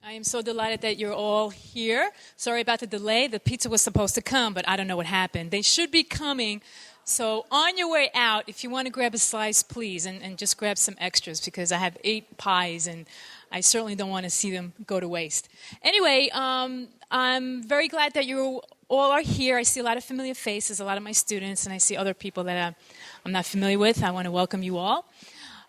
I am so delighted that you're all here. Sorry about the delay. The pizza was supposed to come, but I don't know what happened. They should be coming. So on your way out, if you want to grab a slice, please, and just grab some extras because I have 8 pies, and I certainly don't want to see them go to waste. Anyway, I'm very glad that you all are here. I see a lot of familiar faces, a lot of my students, and I see other people that I'm not familiar with. I want to welcome you all.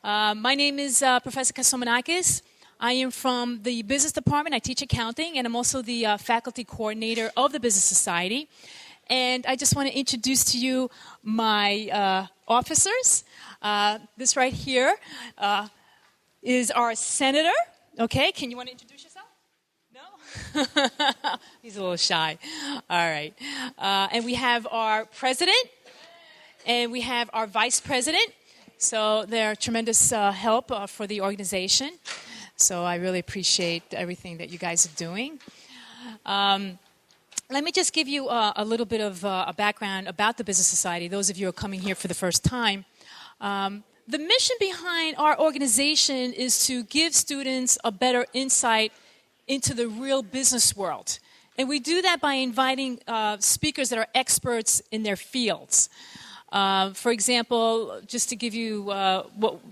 My name is Professor Kasomanakis. I am from the business department. I teach accounting, and I'm also the faculty coordinator of the Business Society. And I just want to introduce to you my officers. This right here is our senator. Okay, can you want to introduce yourself? No? He's a little shy. All right. And we have our president, and we have our vice president. So they're tremendous help for the organization. So I really appreciate everything that you guys are doing. Let me just give you a little bit of a background about the Business Society, those of you who are coming here for the first time. The mission behind our organization is to give students a better insight into the real business world. And we do that by inviting speakers that are experts in their fields. For example, just to give you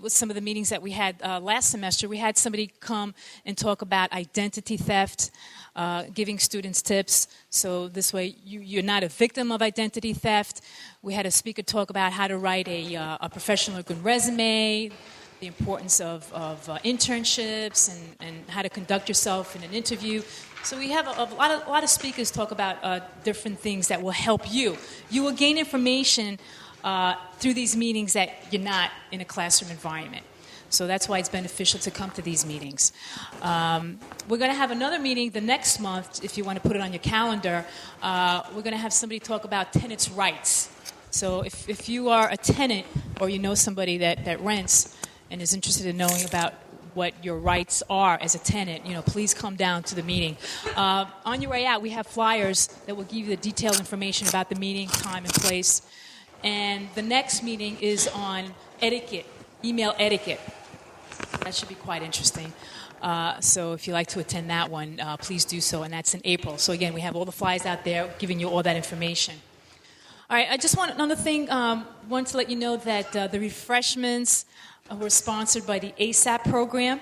some of the meetings that we had last semester, we had somebody come and talk about identity theft, giving students tips. So this way you're not a victim of identity theft. We had a speaker talk about how to write a professional-looking resume, the importance of internships, and how to conduct yourself in an interview. So we have a lot of speakers talk about different things that will help you. You will gain information through these meetings that you're not in a classroom environment. So that's why it's beneficial to come to these meetings. We're going to have another meeting the next month, if you want to put it on your calendar. We're going to have somebody talk about tenants' rights. So if you are a tenant or you know somebody that rents and is interested in knowing about what your rights are as a tenant, please come down to the meeting. On your way out, we have flyers that will give you the detailed information about the meeting, time and place. And the next meeting is on etiquette, email etiquette. That should be quite interesting. So if you'd like to attend that one, please do so, and that's in April. So again, we have all the flyers out there giving you all that information. All right, I just want another thing. Want to let you know that the refreshments were sponsored by the ASAP program.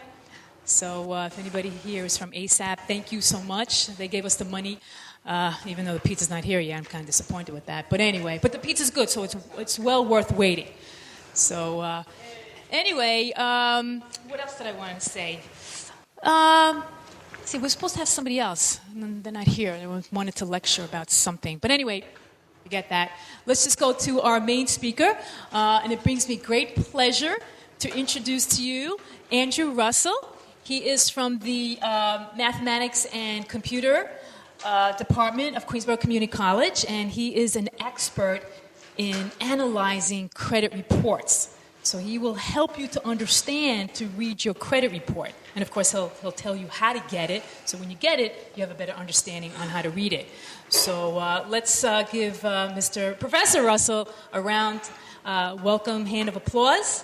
So if anybody here is from ASAP, thank you so much. They gave us the money. Even though the pizza's not here yet, I'm kind of disappointed with that. But anyway, the pizza's good, so it's well worth waiting. So anyway, what else did I want to say? See, we're supposed to have somebody else, and they're not here. They wanted to lecture about something. But anyway, forget that. Let's just go to our main speaker, and it brings me great pleasure to introduce to you Andrew Russell. He is from the Mathematics and Computer Department of Queensborough Community College, and he is an expert in analyzing credit reports. So he will help you to understand to read your credit report. And of course, he'll tell you how to get it. So when you get it, you have a better understanding on how to read it. So let's give Mr. Professor Russell a round welcome hand of applause.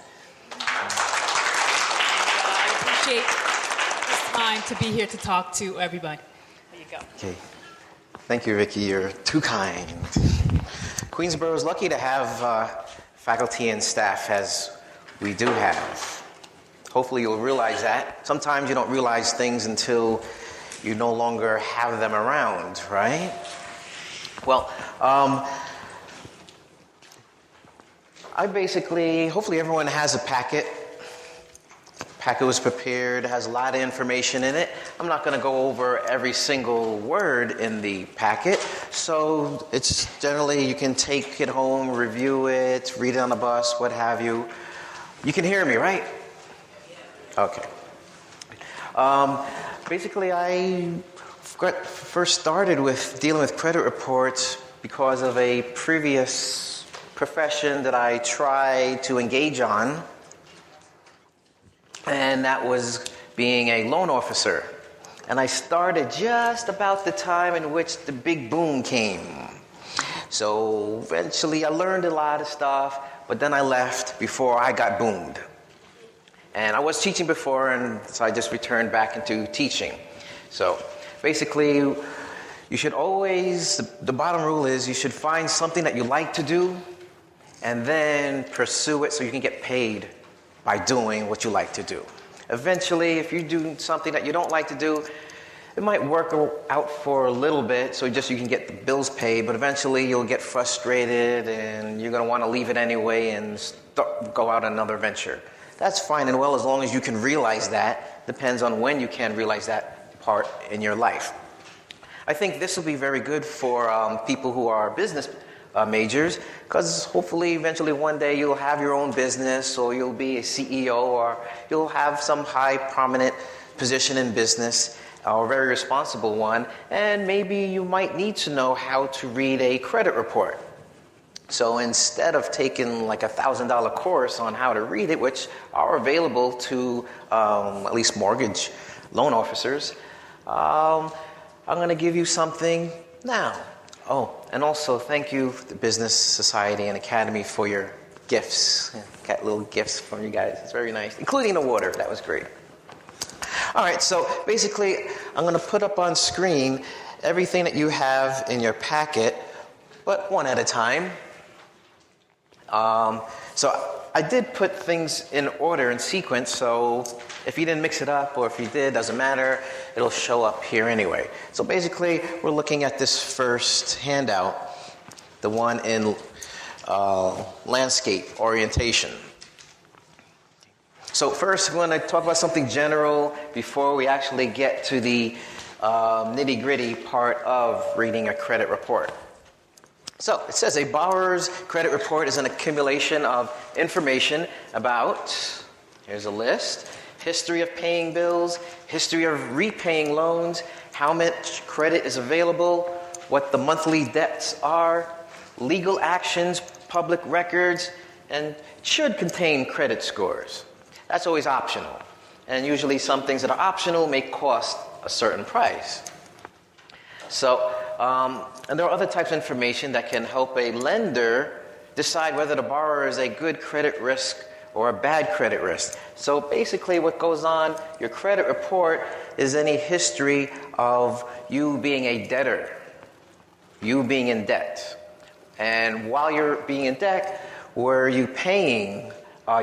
I appreciate this time to be here to talk to everybody. There you go. Okay. Thank you, Vicki. You're too kind. Queensborough is lucky to have faculty and staff as we do have. Hopefully you'll realize that. Sometimes you don't realize things until you no longer have them around, right? Well, hopefully everyone has a packet. Packet was prepared, has a lot of information in it. I'm not going to go over every single word in the packet, so it's generally you can take it home, review it, read it on the bus, what have you. You can hear me, right? Okay. Basically, I first started with dealing with credit reports because of a previous profession that I tried to engage on. And that was being a loan officer. And I started just about the time in which the big boom came. So eventually I learned a lot of stuff, but then I left before I got boomed. And I was teaching before, and so I just returned back into teaching. So basically, you should always, the bottom rule is you should find something that you like to do and then pursue it so you can get paid by doing what you like to do. Eventually, if you do something that you don't like to do, it might work out for a little bit so just you can get the bills paid, but eventually you'll get frustrated and you're going to want to leave it anyway and go out on another venture. That's fine and well as long as you can realize that. Depends on when you can realize that part in your life. I think this will be very good for people who are business majors, because hopefully eventually one day you'll have your own business, or you'll be a CEO, or you'll have some high prominent position in business, or a very responsible one, and maybe you might need to know how to read a credit report. So instead of taking like a $1,000 course on how to read it, which are available to at least mortgage loan officers, I'm going to give you something now. Oh, and also thank you, the Business Society and Academy, for your gifts. Got little gifts from you guys. It's very nice, including the water. That was great. All right, so basically, I'm going to put up on screen everything that you have in your packet, but one at a time. So I did put things in order, in sequence, so if you didn't mix it up, or if you did, doesn't matter, it'll show up here anyway. So basically, we're looking at this first handout, the one in landscape orientation. So first, we're going to talk about something general before we actually get to the nitty-gritty part of reading a credit report. So it says a borrower's credit report is an accumulation of information about, here's a list, history of paying bills, history of repaying loans, how much credit is available, what the monthly debts are, legal actions, public records, and should contain credit scores. That's always optional. And usually some things that are optional may cost a certain price. So, and there are other types of information that can help a lender decide whether the borrower is a good credit risk or a bad credit risk. So basically what goes on your credit report is any history of you being a debtor, you being in debt. And while you're being in debt, were you paying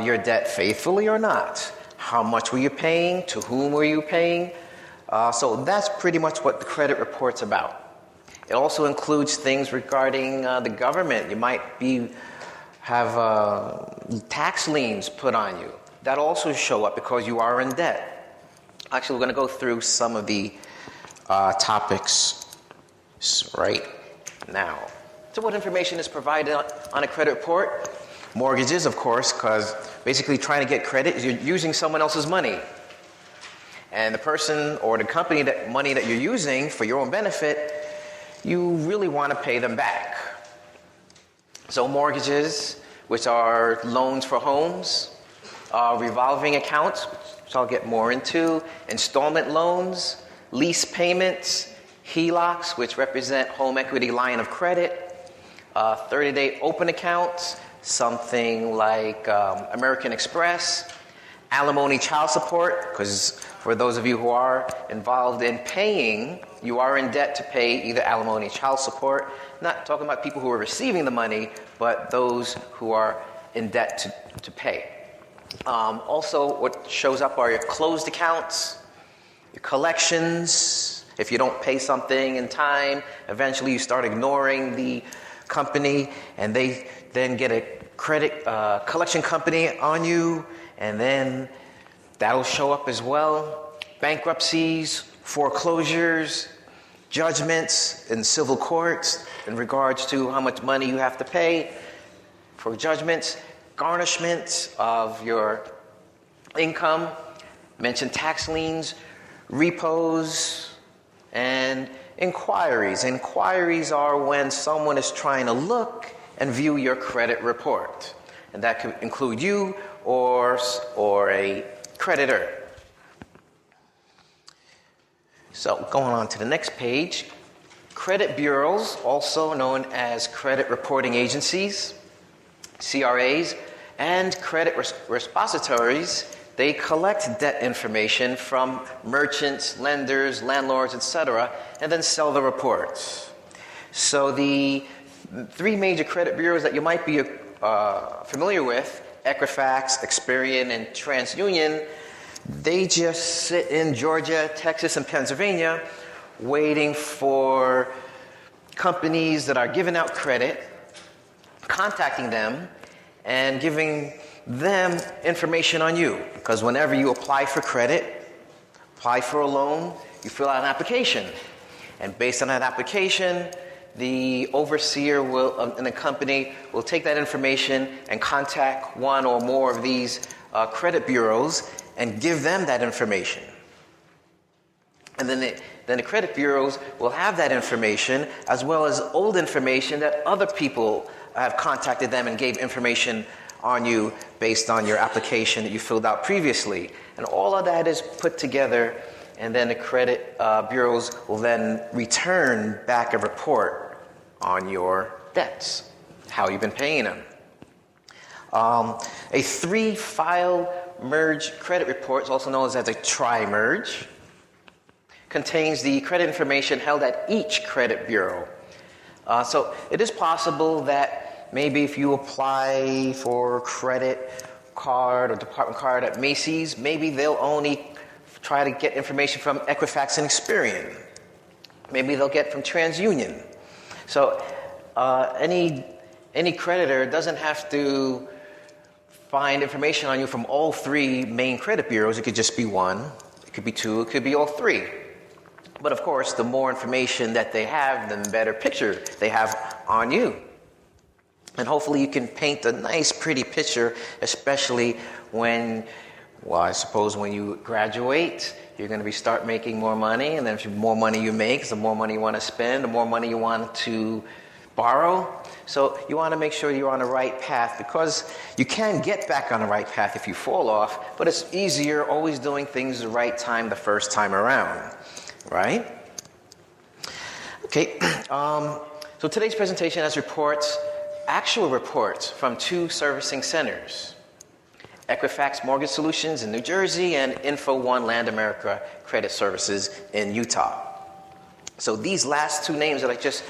your debt faithfully or not? How much were you paying? To whom were you paying? So that's pretty much what the credit report's about. It also includes things regarding the government. You might have tax liens put on you. That also show up because you are in debt. Actually, we're going to go through some of the topics right now. So what information is provided on a credit report? Mortgages, of course, because basically trying to get credit is you're using someone else's money. And the person or the company money that you're using for your own benefit, you really want to pay them back. So mortgages, which are loans for homes, revolving accounts, which I'll get more into, installment loans, lease payments, HELOCs, which represent home equity line of credit, 30-day open accounts, something like American Express, alimony child support, because for those of you who are involved in paying, you are in debt to pay either alimony child support, not talking about people who are receiving the money, but those who are in debt to pay. Also, what shows up are your closed accounts, your collections. If you don't pay something in time, eventually you start ignoring the company, and they then get a credit collection company on you, and then that'll show up as well. Bankruptcies, foreclosures, judgments in civil courts in regards to how much money you have to pay for judgments, garnishments of your income, mention tax liens, repos, and inquiries. Inquiries are when someone is trying to look and view your credit report. And that could include you or a creditor. So going on to the next page, credit bureaus, also known as credit reporting agencies, CRAs, and credit repositories, they collect debt information from merchants, lenders, landlords, etc., and then sell the reports. So the three major credit bureaus that you might be familiar with, Equifax, Experian, and TransUnion, they just sit in Georgia, Texas, and Pennsylvania waiting for companies that are giving out credit, contacting them, and giving them information on you. Because whenever you apply for credit, apply for a loan, you fill out an application. And based on that application, the overseer in the company will take that information and contact one or more of these credit bureaus and give them that information. And then the credit bureaus will have that information as well as old information that other people have contacted them and gave information on you based on your application that you filled out previously. And all of that is put together, and then the credit bureaus will then return back a report on your debts, how you've been paying them. A 3-file merge credit report, also known as a tri-merge, contains the credit information held at each credit bureau. So it is possible that maybe if you apply for credit card or department card at Macy's, maybe they'll only try to get information from Equifax and Experian. Maybe they'll get from TransUnion. So any creditor doesn't have to find information on you from all three main credit bureaus. It could just be one, it could be two, it could be all three. But of course, the more information that they have, the better picture they have on you. And hopefully you can paint a nice, pretty picture, especially when, well, I suppose when you graduate, you're going to start making more money. And then the more money you make, the more money you want to spend, the more money you want to borrow. So you want to make sure you're on the right path, because you can get back on the right path if you fall off, but it's easier always doing things the right time the first time around, right? Okay, so today's presentation has actual reports from 2 servicing centers, Equifax Mortgage Solutions in New Jersey and Info One Land America Credit Services in Utah. So these last 2 names that I just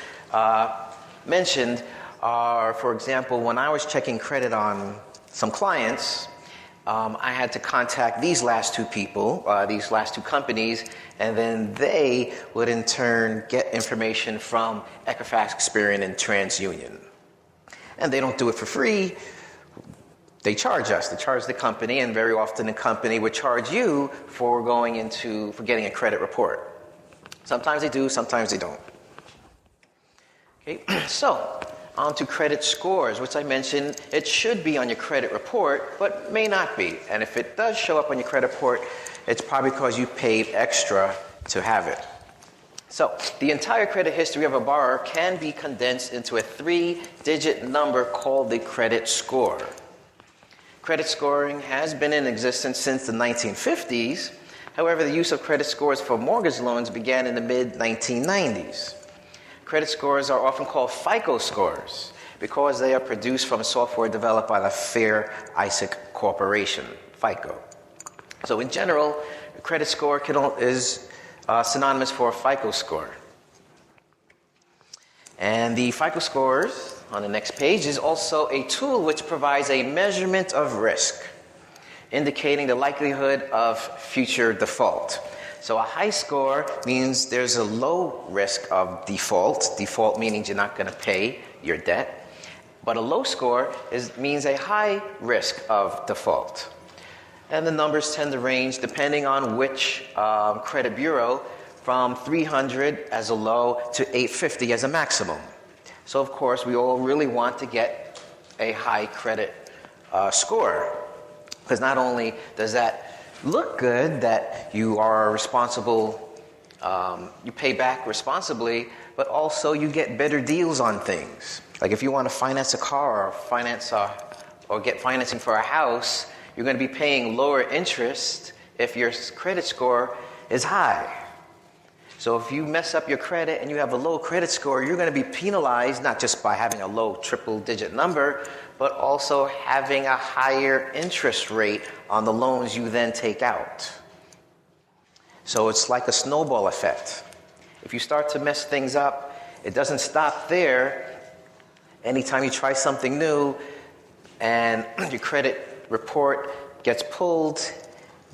mentioned are, for example, when I was checking credit on some clients, I had to contact these last 2 people, these last 2 companies, and then they would in turn get information from Equifax, Experian, and TransUnion. And they don't do it for free. They charge us. They charge the company, and very often the company would charge you for getting a credit report. Sometimes they do, sometimes they don't. Okay, so on to credit scores, which I mentioned it should be on your credit report, but may not be. And if it does show up on your credit report, it's probably because you paid extra to have it. So the entire credit history of a borrower can be condensed into a 3-digit number called the credit score. Credit scoring has been in existence since the 1950s. However, the use of credit scores for mortgage loans began in the mid-1990s. Credit scores are often called FICO scores because they are produced from software developed by the Fair Isaac Corporation, FICO. So in general, a credit score is synonymous for a FICO score. And the FICO scores on the next page is also a tool which provides a measurement of risk, indicating the likelihood of future default. So a high score means there's a low risk of default meaning you're not going to pay your debt. But a low score means a high risk of default. And the numbers tend to range, depending on which credit bureau, from 300 as a low to 850 as a maximum. So of course, we all really want to get a high credit score, because not only does that look good that you are responsible, you pay back responsibly, but also you get better deals on things. Like if you want to finance a car or get financing for a house, you're going to be paying lower interest if your credit score is high. So if you mess up your credit and you have a low credit score, you're going to be penalized not just by having a low triple-digit number, but also having a higher interest rate on the loans you then take out. So it's like a snowball effect. If you start to mess things up, it doesn't stop there. Anytime you try something new and your credit report gets pulled,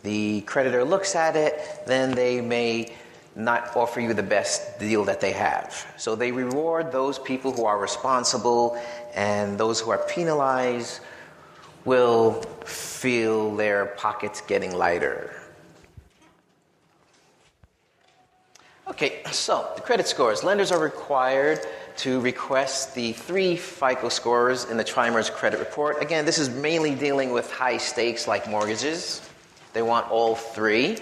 the creditor looks at it, then they may not offer you the best deal that they have. So they reward those people who are responsible, and those who are penalized will feel their pockets getting lighter. Okay, so the credit scores. Lenders are required to request the 3 FICO scores in the Tri-Merge credit report. Again, this is mainly dealing with high stakes like mortgages. They want all 3.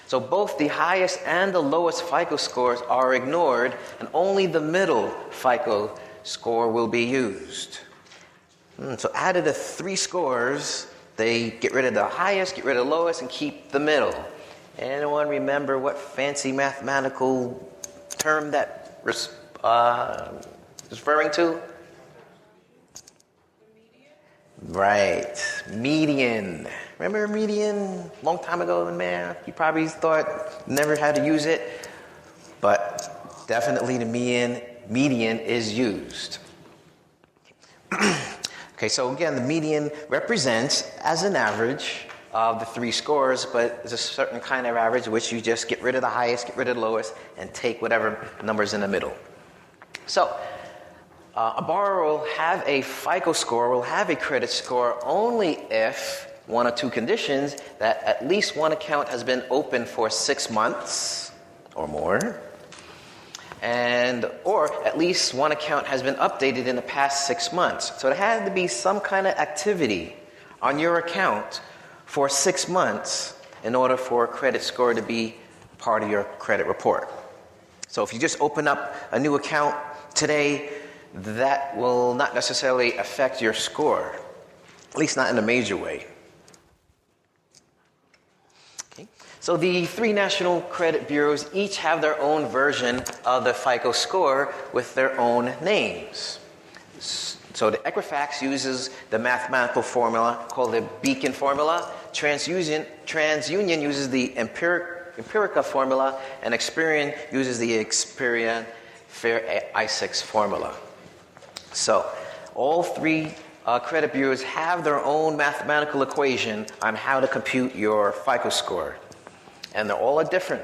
So both the highest and the lowest FICO scores are ignored, and only the middle FICO score will be used. So out of the 3 scores, they get rid of the highest, get rid of the lowest, and keep the middle. Anyone remember what fancy mathematical term that is referring to? Right, median. Remember median? A long time ago in math, you probably thought never had to use it, but definitely the median is used. Okay, so again, the median represents as an average of the 3 scores, but there's a certain kind of average which you just get rid of the highest, get rid of the lowest, and take whatever number's in the middle. So a borrower will have a FICO score, will have a credit score only if one or two conditions: that at least one account has been open for 6 months or more, or at least one account has been updated in the past 6 months. So it had to be some kind of activity on your account for 6 months in order for a credit score to be part of your credit report. So if you just open up a new account today, that will not necessarily affect your score, at least not in a major way. Okay. So the 3 national credit bureaus each have their own version of the FICO score with their own names. So the Equifax uses the mathematical formula called the Beacon formula. TransUnion uses the Empirica formula, and Experian uses the Experian Fair I6 formula. So all 3 credit bureaus have their own mathematical equation on how to compute your FICO score, and they're all different.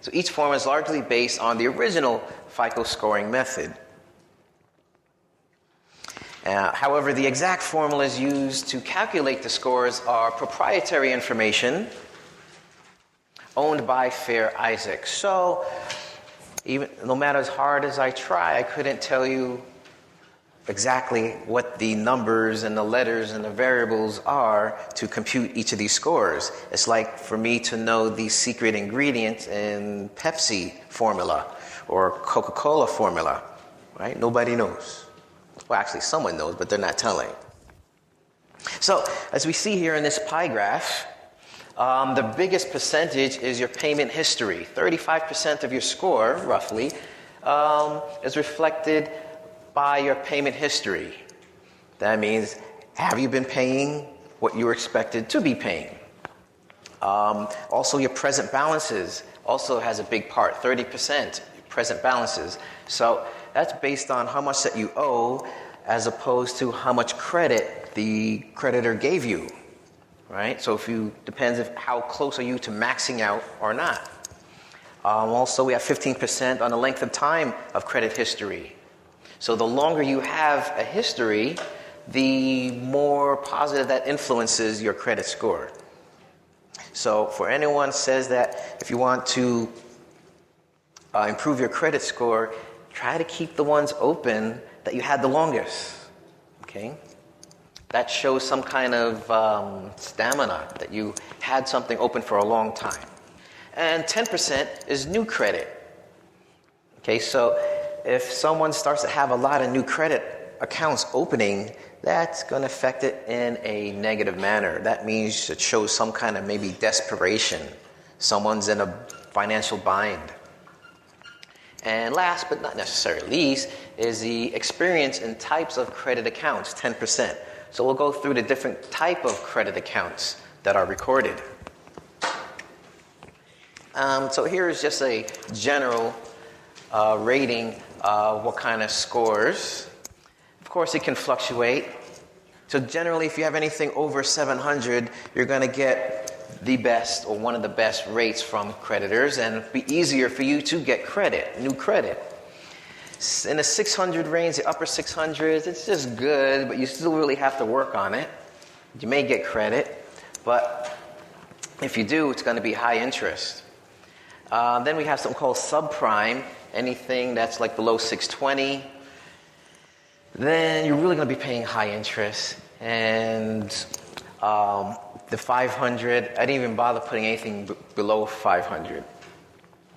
So each form is largely based on the original FICO scoring method. However, the exact formulas used to calculate the scores are proprietary information owned by Fair Isaac. So even no matter as hard as I try, I couldn't tell you exactly what the numbers and the letters and the variables are to compute each of these scores. It's like for me to know the secret ingredient in Pepsi formula or Coca-Cola formula, right? Nobody knows. Well, actually, someone knows, but they're not telling. So, as we see here in this pie graph, the biggest percentage is your payment history. 35% of your score, roughly, is reflected by your payment history. That means, have you been paying what you were expected to be paying? Also, your present balances also has a big part, 30% present balances. So that's based on how much that you owe as opposed to how much credit the creditor gave you, right? So depends if how close are you to maxing out or not. Also, we have 15% on the length of time of credit history. So the longer you have a history, the more positive that influences your credit score. So for anyone says that if you want to improve your credit score, try to keep the ones open that you had the longest, okay? That shows some kind of stamina, that you had something open for a long time. And 10% is new credit. Okay, so if someone starts to have a lot of new credit accounts opening, that's going to affect it in a negative manner. That means it shows some kind of maybe desperation. Someone's in a financial bind. And last but not necessarily least is the experience in types of credit accounts, 10%. So we'll go through the different type of credit accounts that are recorded. So here is just a general rating of what kind of scores. Of course, it can fluctuate. So generally, if you have anything over 700, you're going to get the best or one of the best rates from creditors, and it'll be easier for you to get credit, new credit. In the 600 range, the upper 600s, it's just good, but you still really have to work on it. You may get credit, but if you do, it's going to be high interest. Then we have something called subprime, anything that's like below 620. Then you're really going to be paying high interest. And the 500, I didn't even bother putting anything below 500.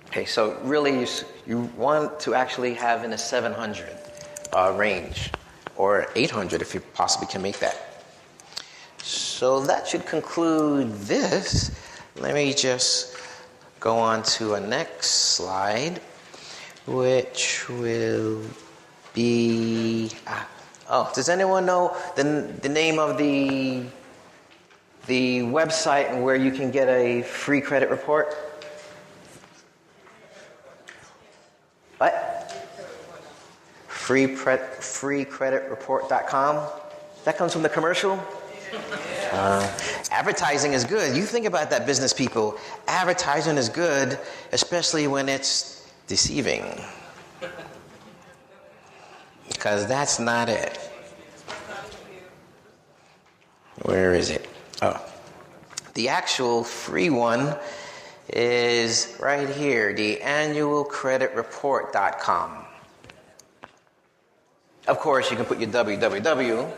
Okay, so really you want to actually have in a 700 range, or 800 if you possibly can make that. So that should conclude this. Let me just go on to a next slide, which will be... does anyone know the name of the website and where you can get a free credit report? What? freecreditreport.com? That comes from the commercial? Advertising is good. You think about that, business people. Advertising is good, especially when it's deceiving. Because that's not it. Where is it? Oh. The actual free one is right here, the annualcreditreport.com. Of course, you can put your www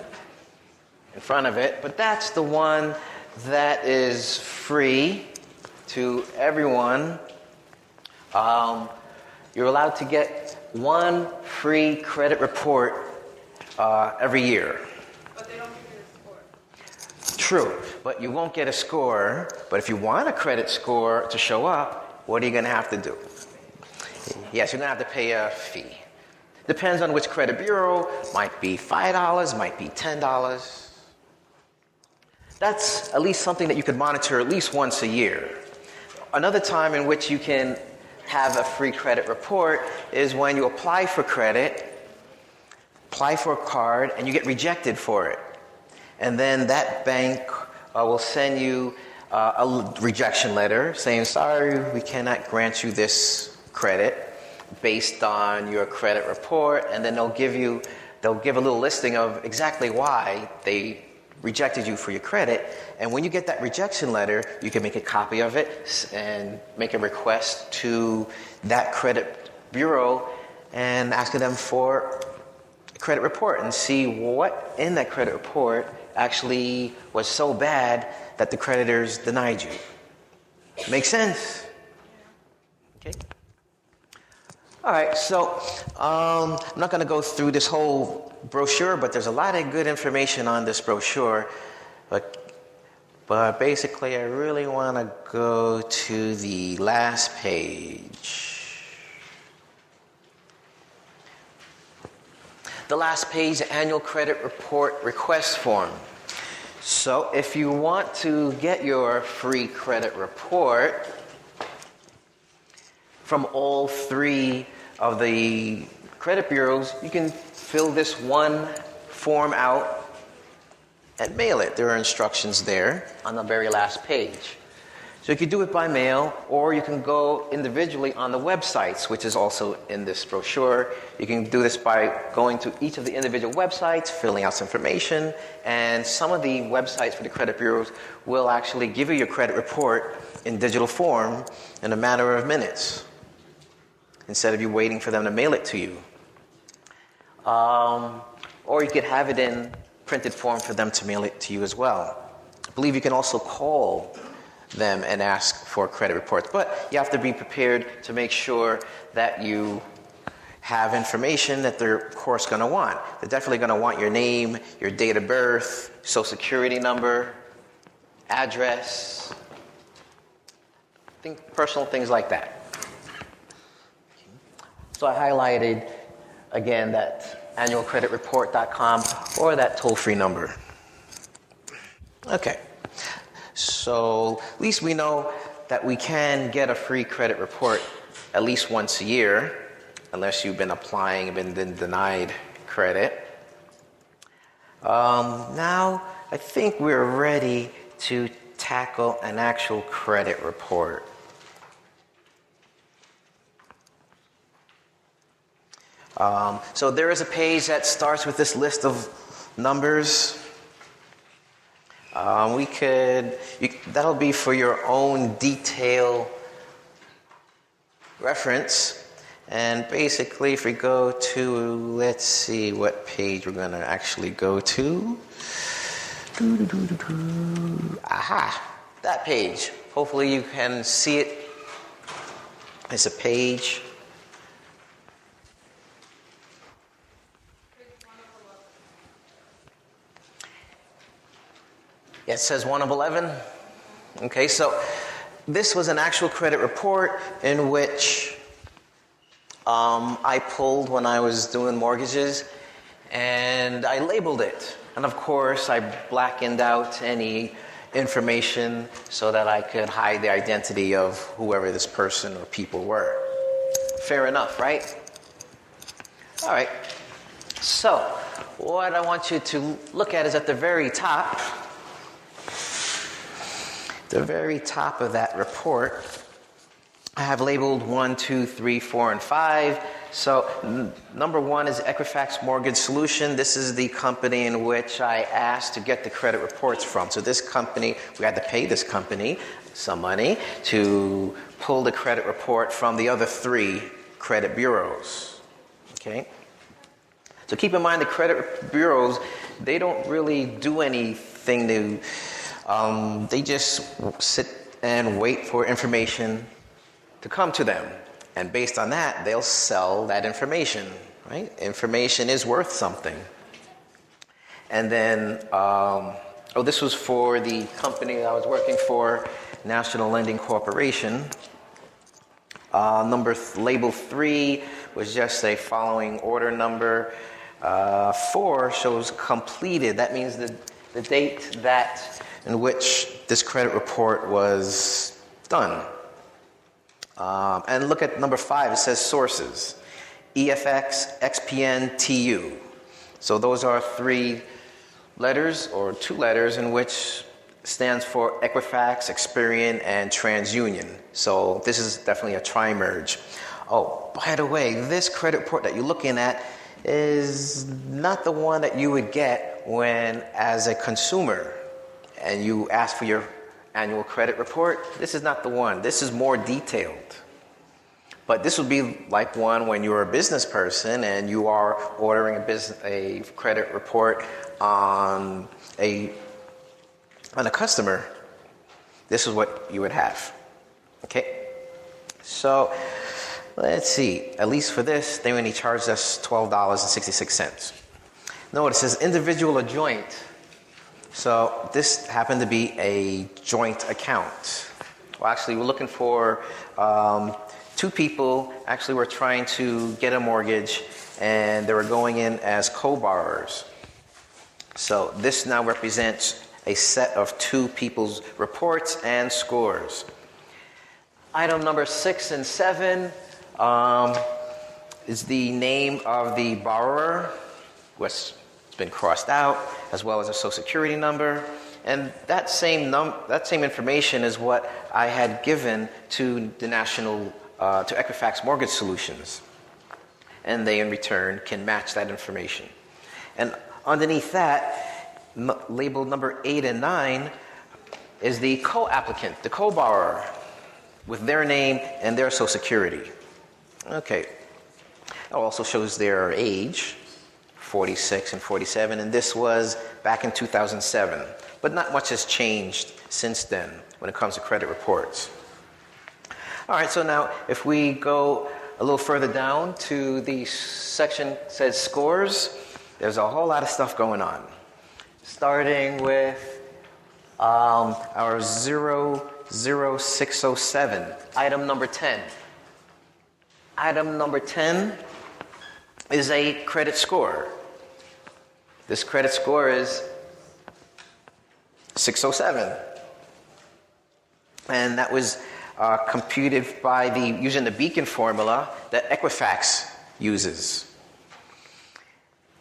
in front of it, but that's the one that is free to everyone. You're allowed to get one free credit report every year. But they don't give you a score. True, but you won't get a score. But if you want a credit score to show up, what are you going to have to do? Yes, you're going to have to pay a fee. Depends on which credit bureau. Might be $5, might be $10. That's at least something that you could monitor at least once a year. Another time in which you can have a free credit report is when you apply for credit, apply for a card, and you get rejected for it. And then that bank will send you a rejection letter saying, sorry, we cannot grant you this credit based on your credit report. And then they'll give a little listing of exactly why they rejected you for your credit. And when you get that rejection letter, you can make a copy of it and make a request to that credit bureau and ask them for a credit report and see what in that credit report actually was so bad that the creditors denied you. Make sense? Okay. All right, so I'm not going to go through this whole brochure, but there's a lot of good information on this brochure. But basically, I really want to go to the last page. The last page, the annual credit report request form. So if you want to get your free credit report from all three of the credit bureaus, you can fill this one form out and mail it. There are instructions there on the very last page. So you can do it by mail, or you can go individually on the websites, which is also in this brochure. You can do this by going to each of the individual websites, filling out some information, and some of the websites for the credit bureaus will actually give you your credit report in digital form in a matter of minutes, instead of you waiting for them to mail it to you. Or you could have it in printed form for them to mail it to you as well. I believe you can also call them and ask for credit reports, but you have to be prepared to make sure that you have information that they're, of course, going to want. They're definitely going to want your name, your date of birth, social security number, address, personal things like that. So I highlighted, again, that annualcreditreport.com or that toll-free number. Okay, so at least we know that we can get a free credit report at least once a year, unless you've been applying and been denied credit. Now, I think we're ready to tackle an actual credit report. So there is a page that starts with this list of numbers. That'll be for your own detail reference. And basically, if we go to, let's see what page we're going to actually go to. Aha, that page. Hopefully you can see it. It's a page. Yeah, it says 1 of 11. Okay, so this was an actual credit report in which I pulled when I was doing mortgages, and I labeled it. And of course, I blackened out any information so that I could hide the identity of whoever this person or people were. Fair enough, right? All right. So, what I want you to look at is at the very top. The very top of that report, I have labeled 1, 2, 3, 4, and 5. So number 1 is Equifax Mortgage Solution. This is the company in which I asked to get the credit reports from. So this company, we had to pay this company some money to pull the credit report from the other 3 credit bureaus. Okay? So keep in mind the credit bureaus, they don't really do anything to... they just sit and wait for information to come to them. And based on that, they'll sell that information, right? Information is worth something. And then, this was for the company I was working for, National Lending Corporation. Label 3 was just a following order number. 4 shows completed. That means the date in which this credit report was done. And look at number 5, it says sources. EFX, XPN, TU. So those are 3 letters or 2 letters in which stands for Equifax, Experian, and TransUnion. So this is definitely a tri-merge. Oh, by the way, this credit report that you're looking at is not the one that you would get when, as a consumer, and you ask for your annual credit report. This is not the one. This is more detailed. But this would be like one when you're a business person and you are ordering a credit report on a customer. This is what you would have. Okay? So, let's see. At least for this, they only charged us $12.66. Notice it says individual or joint. So this happened to be a joint account. Well, actually, we're looking for 2 people. Actually, were trying to get a mortgage, and they were going in as co-borrowers. So this now represents a set of 2 people's reports and scores. Item number 6 and 7 is the name of the borrower, which has been crossed out, as well as a social security number. And that same information is what I had given to the to Equifax Mortgage Solutions. And they, in return, can match that information. And underneath that, labeled number 8 and 9, is the co-applicant, the co-borrower, with their name and their social security. Okay. It also shows their age, 46 and 47, and this was back in 2007. But not much has changed since then when it comes to credit reports. All right, so now if we go a little further down to the section that says scores, there's a whole lot of stuff going on. Starting with our 00607, item number 10. Item number 10 is a credit score. This credit score is 607. And that was computed by using the Beacon formula that Equifax uses.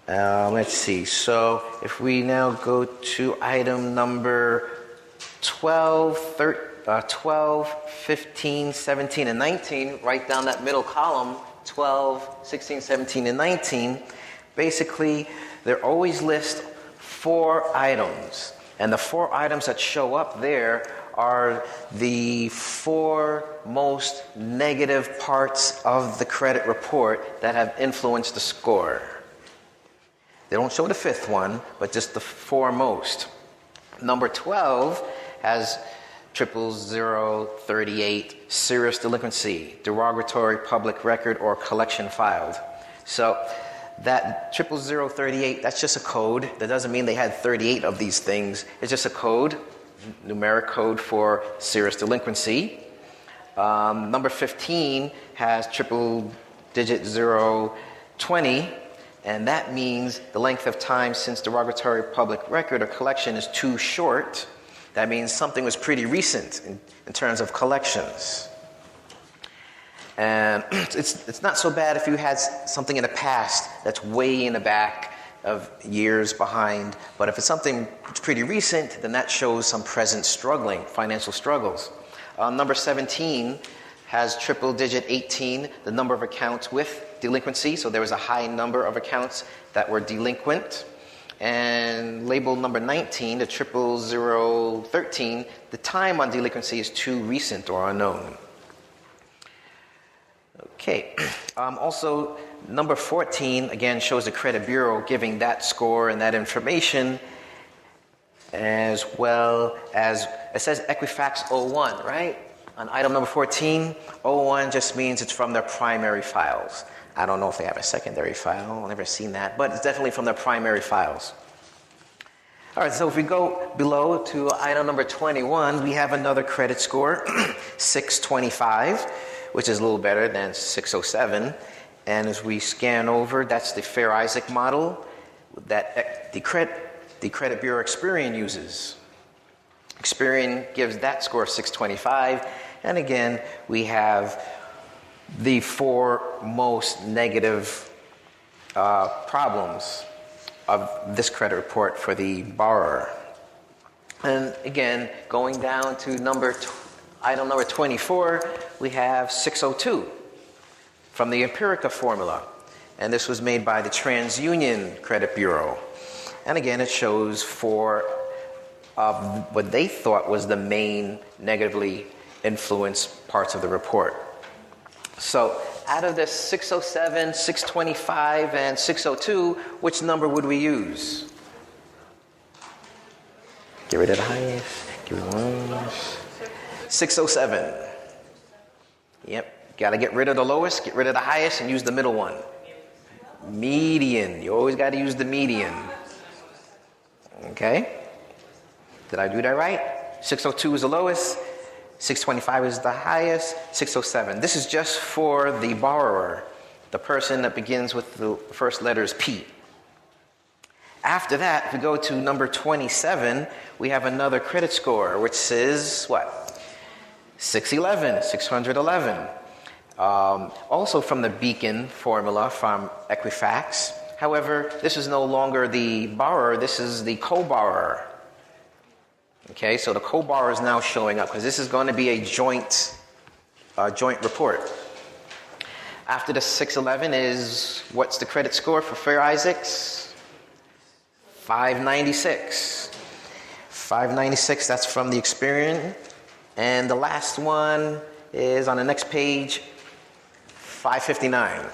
Let's see. So if we now go to item number 12, 15, 17, and 19, right down that middle column, 12, 16, 17, and 19, basically, there always list 4 items. And the 4 items that show up there are the 4 most negative parts of the credit report that have influenced the score. They don't show the 5th one, but just the 4 most. Number 12 has 00038, serious delinquency, derogatory public record, or collection filed. So that 00038, that's just a code. That doesn't mean they had 38 of these things. It's just a code, numeric code for serious delinquency. Number 15 has triple digit 020, and that means the length of time since derogatory public record or collection is too short. That means something was pretty recent in terms of collections. And it's not so bad if you had something in the past that's way in the back of years behind. But if it's something that's pretty recent, then that shows some present financial struggles. Number 17 has triple digit 18, the number of accounts with delinquency. So there was a high number of accounts that were delinquent. And label number 19, the 00013, the time on delinquency is too recent or unknown. Okay. Also, number 14, again, shows the credit bureau giving that score and that information, as well as, it says Equifax 01, right? On item number 14, 01 just means it's from their primary files. I don't know if they have a secondary file. I've never seen that, but it's definitely from their primary files. All right, so if we go below to item number 21, we have another credit score, 625, which is a little better than 607. And as we scan over, that's the Fair Isaac model that the Credit Bureau Experian uses. Experian gives that score 625. And again, we have the 4 most negative problems of this credit report for the borrower. And again, going down to item number 24, we have 602 from the Empirica formula. And this was made by the TransUnion Credit Bureau. And again, it shows 4 of what they thought was the main negatively influenced parts of the report. So out of this 607, 625, and 602, which number would we use? Get rid of the highest. Give me one. 607. Yep. Got to get rid of the lowest, get rid of the highest, and use the middle one. Median. You always got to use the median. Okay? Did I do that right? 602 is the lowest. 625 is the highest. 607. This is just for the borrower, the person that begins with the first letters P. After that, if we go to number 27, we have another credit score, which is what? 611, 611. Also from the Beacon formula from Equifax. However, this is no longer the borrower, this is the co-borrower. Okay, so the co-borrower is now showing up because this is going to be a joint report. After the 611 is, what's the credit score for Fair Isaacs? 596. 596, that's from the Experian. And the last one is on the next page, 559.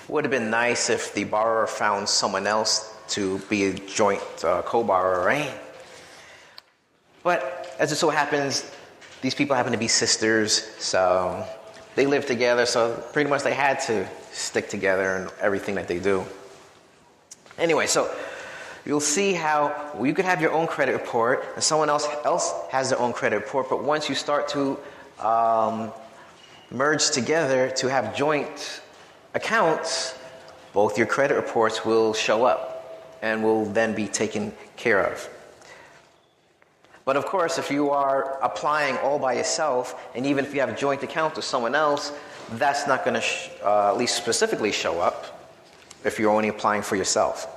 Would have been nice if the borrower found someone else to be a joint co-borrower, right? But as it so happens, these people happen to be sisters, so they live together, so pretty much they had to stick together in everything that they do. Anyway, so you'll see how you could have your own credit report, and someone else has their own credit report, but once you start to merge together to have joint accounts, both your credit reports will show up and will then be taken care of. But of course, if you are applying all by yourself, and even if you have a joint account with someone else, that's not going to at least specifically show up if you're only applying for yourself.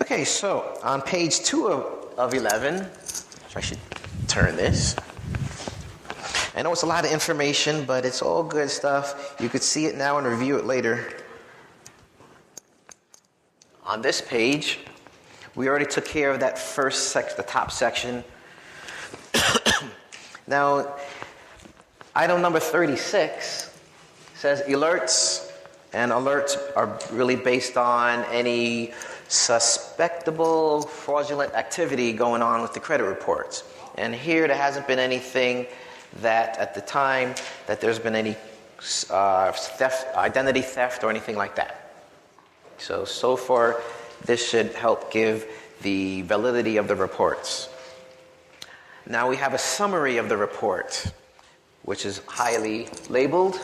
Okay, so on page 2 of 11, I should turn this. I know it's a lot of information, but it's all good stuff. You could see it now and review it later. On this page, we already took care of that first section, the top section. Now, item number 36 says alerts, and alerts are really based on any suspectable fraudulent activity going on with the credit reports. And here there hasn't been anything that at the time that there's been any theft, identity theft or anything like that. So far, this should help give the validity of the reports. Now we have a summary of the report, which is highly labeled.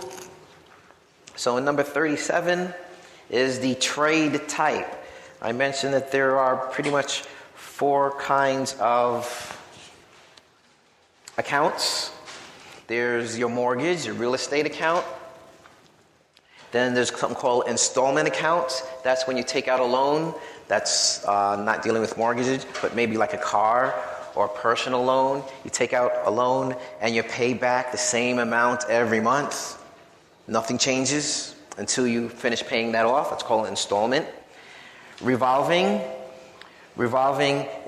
So in number 37 is the trade type. I mentioned that there are pretty much 4 kinds of accounts. There's your mortgage, your real estate account. Then there's something called installment accounts. That's when you take out a loan. That's not dealing with mortgages, but maybe like a car or a personal loan. You take out a loan and you pay back the same amount every month. Nothing changes until you finish paying that off. It's called installment. Revolving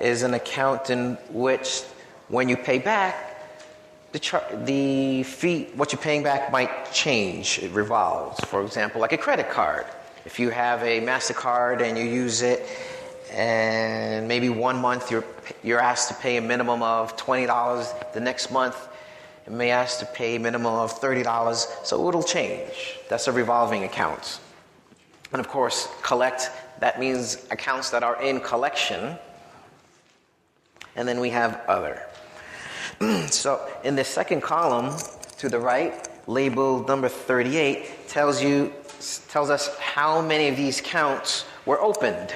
is an account in which when you pay back, the fee, what you're paying back might change. It revolves. For example, like a credit card. If you have a MasterCard and you use it, and maybe one month you're asked to pay a minimum of $20, the next month you may ask to pay a minimum of $30, so it'll change. That's a revolving account. And of course, collect, that means accounts that are in collection. And then we have other. So in the second column to the right, labeled number 38, tells us how many of these accounts were opened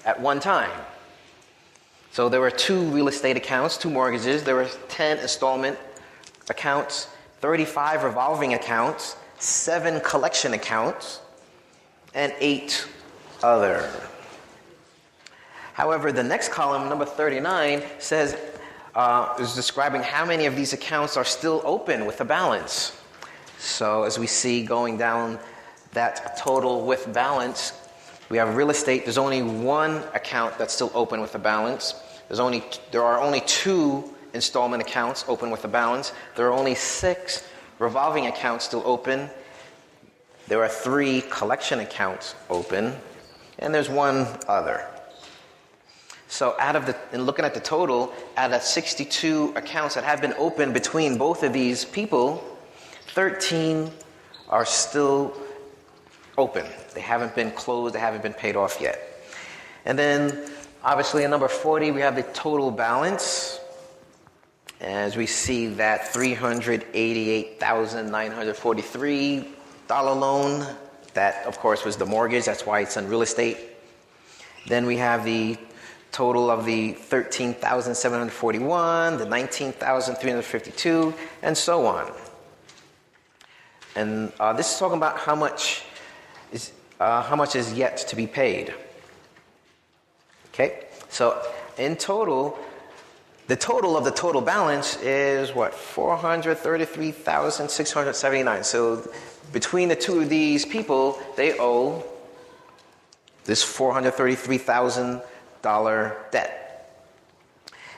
at one time. So there were 2 real estate accounts, 2 mortgages, there were 10 installment accounts, 35 revolving accounts, 7 collection accounts, and 8 other. However, the next column, number 39, is describing how many of these accounts are still open with a balance. So as we see going down that total with balance, we have real estate. There's only 1 account that's still open with a balance. There are only 2 installment accounts open with a balance. There are only 6 revolving accounts still open. There are 3 collection accounts open, and there's 1 other. So in looking at the total, out of 62 accounts that have been opened between both of these people, 13 are still open. They haven't been closed, they haven't been paid off yet. And then, obviously, in number 40, we have the total balance. As we see that $388,943 loan, that, of course, was the mortgage. That's why it's in real estate. Then we have the total of the $13,741, the $19,352, and so on. And this is talking about how much is yet to be paid. Okay, so in total, the total of the total balance is what? $433,679. So between the 2 of these people, they owe this $433,000 debt.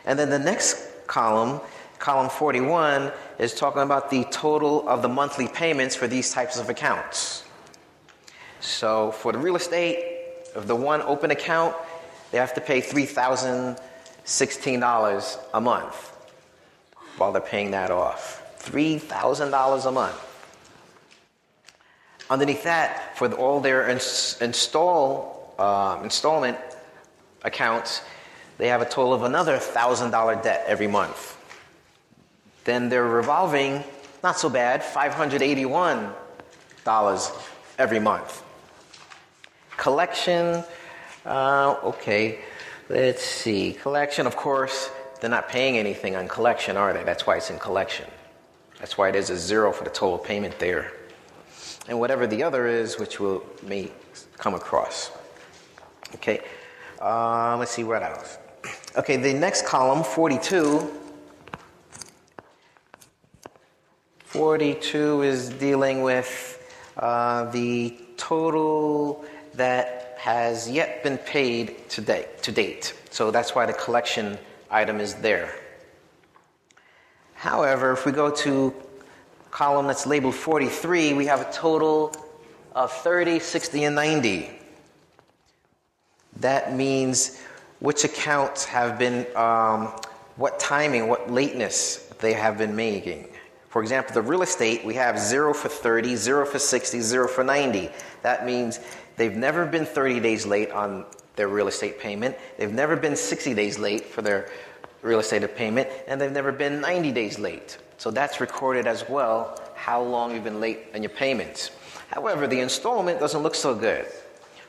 And then the next column 41, is talking about the total of the monthly payments for these types of accounts. So for the real estate, of the 1 open account, they have to pay $3,016 a month while they're paying that off. $3,000 a month. Underneath that, for all their installment accounts, they have a total of another $1,000 debt every month. Then their revolving Not so bad, $581 every month. Collection, okay, let's see. Collection, of course, they're not paying anything on collection, are they? That's why it's in collection. That's why there's a 0 for the total payment there. And whatever the other is, which we may come across. Okay, let's see what else. Okay, the next column, 42. 42 is dealing with the total that has yet been paid to date. So that's why the collection item is there. However, if we go to column that's labeled 43, we have a total of 30, 60, and 90. That means which accounts have been, what timing, what lateness they have been making. For example, the real estate, we have 0 for 30, 0 for 60, 0 for 90. That means they've never been 30 days late on their real estate payment. They've never been 60 days late for their real estate payment. And they've never been 90 days late. So that's recorded as well, how long you've been late on your payments. However, the installment doesn't look so good.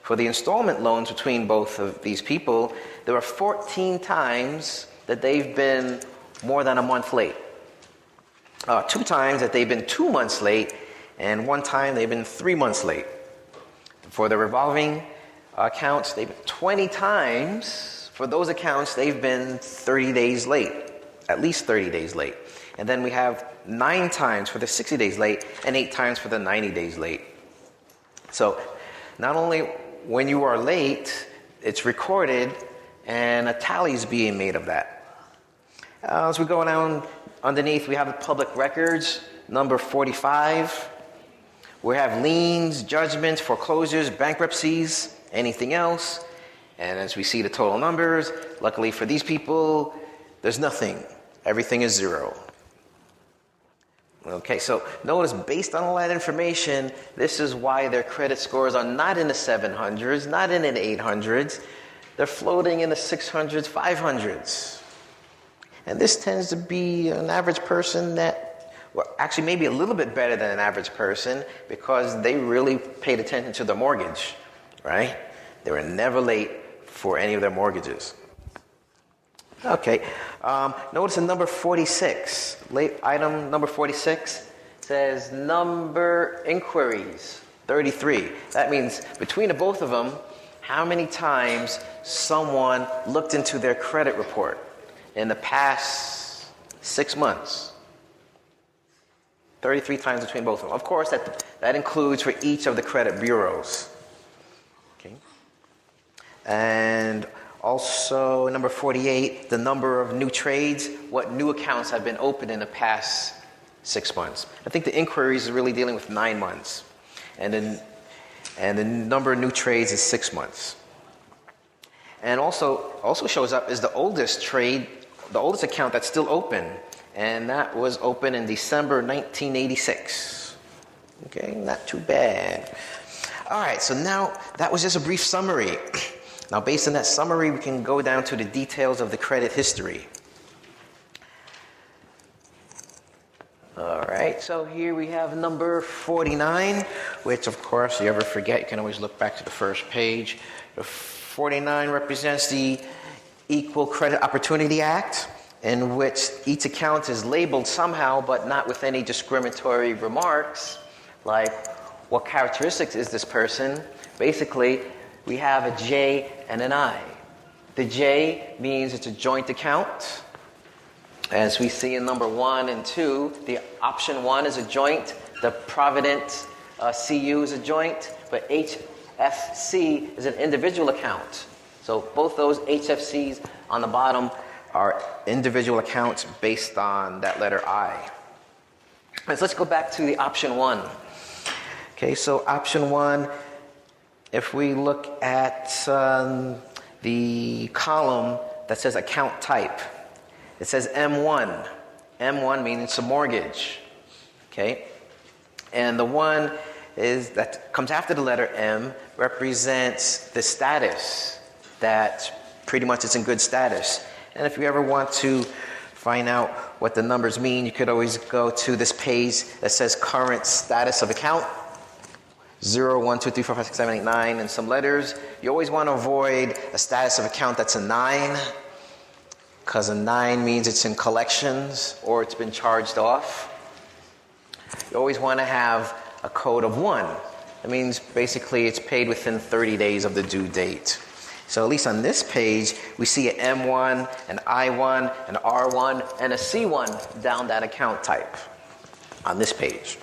For the installment loans between both of these people, there are 14 times that they've been more than a month late. 2 times that they've been 2 months late, and 1 time they've been 3 months late. For the revolving accounts, they've been 20 times. For those accounts, they've been 30 days late, at least 30 days late. And then we have 9 times for the 60 days late, and 8 times for the 90 days late. So not only when you are late, it's recorded, and a tally is being made of that. As we go down underneath, we have the public records, number 45. We have liens, judgments, foreclosures, bankruptcies, anything else. And as we see the total numbers, luckily for these people, there's nothing. Everything is 0. Okay, so notice based on all that information, this is why their credit scores are not in the 700s, not in the 800s. They're floating in the 600s, 500s. And this tends to be an average person that, well, actually maybe a little bit better than an average person because they really paid attention to the mortgage, right? They were never late for any of their mortgages. Okay, notice in number 46, item number 46 says number inquiries, 33. That means between the both of them, how many times someone looked into their credit report in the past 6 months. 33 times between both of them. Of course, that includes for each of the credit bureaus. Okay. And also, number 48, the number of new trades, what new accounts have been opened in the past 6 months. I think the inquiries is really dealing with 9 months. And the number of new trades is 6 months. And also shows up is the oldest trade, the oldest account that's still open. And that was open in December 1986. Okay, not too bad. All right, so now that was just a brief summary. Now, based on that summary, we can go down to the details of the credit history. All right, so here we have number 49, which, of course, you ever forget, you can always look back to the first page. The 49 represents the Equal Credit Opportunity Act, in which each account is labeled somehow, but not with any discriminatory remarks, like what characteristics is this person. Basically, we have a J and an I. The J means it's a joint account. As we see in number 1 and 2, the option 1 is a joint. The Provident CU is a joint. But HFC is an individual account. So both those HFCs on the bottom are individual accounts based on that letter I. So let's go back to the option 1. Okay, so option 1, if we look at the column that says account type, it says M1. M1 means it's a mortgage. Okay? And the 1 is that comes after the letter M represents the status that pretty much it's in good status. And if you ever want to find out what the numbers mean, you could always go to this page that says current status of account. 0, 1, 2, 3, 4, 5, 6, 7, 8, 9, and some letters. You always want to avoid a status of account that's a 9, because a 9 means it's in collections or it's been charged off. You always want to have a code of 1. That means basically it's paid within 30 days of the due date. So at least on this page, we see an M1, an I1, an R1, and a C1 down that account type on this page.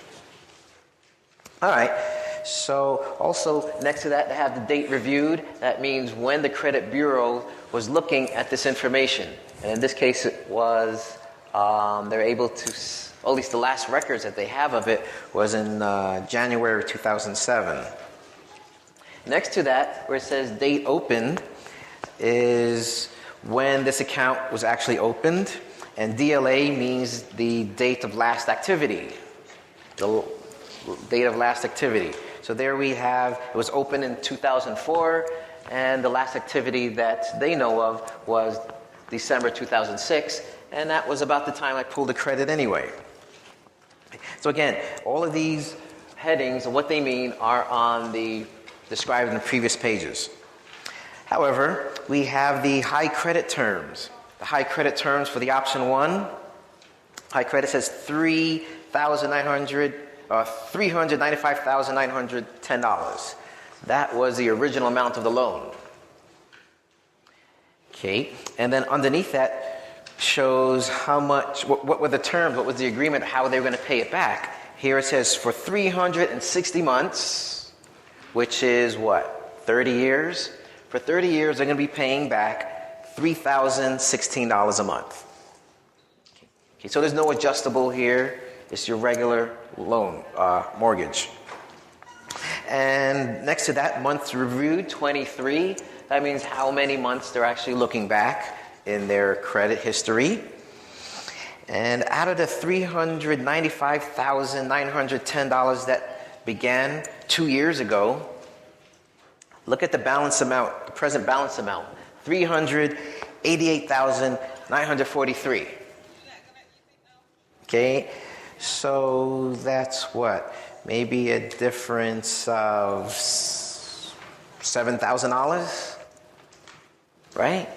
All right. So also next to that, to have the date reviewed, that means when the credit bureau was looking at this information. And in this case, it was, they're able to, at least the last records that they have of it was in January 2007. Next to that, where it says date opened, is when this account was actually opened. And DLA means the date of last activity. The date of last activity. So there we have, it was opened in 2004, and the last activity that they know of was December 2006, and that was about the time I pulled the credit anyway. So again, all of these headings and what they mean are described in the previous pages. However, we have the high credit terms. The high credit terms for the option 1, high credit says $395,910. That was the original amount of the loan. Okay, and then underneath that shows how much, what were the terms, what was the agreement, how they were going to pay it back. Here it says for 360 months, which is what, 30 years? For 30 years, they're going to be paying back $3,016 a month. Okay, so there's no adjustable here. It's your regular loan, mortgage. And next to that, months reviewed, 23. That means how many months they're actually looking back in their credit history. And out of the $395,910 that began 2 years ago, look at the balance amount, the present balance amount, $388,943. Okay, so that's what? Maybe a difference of $7,000, right?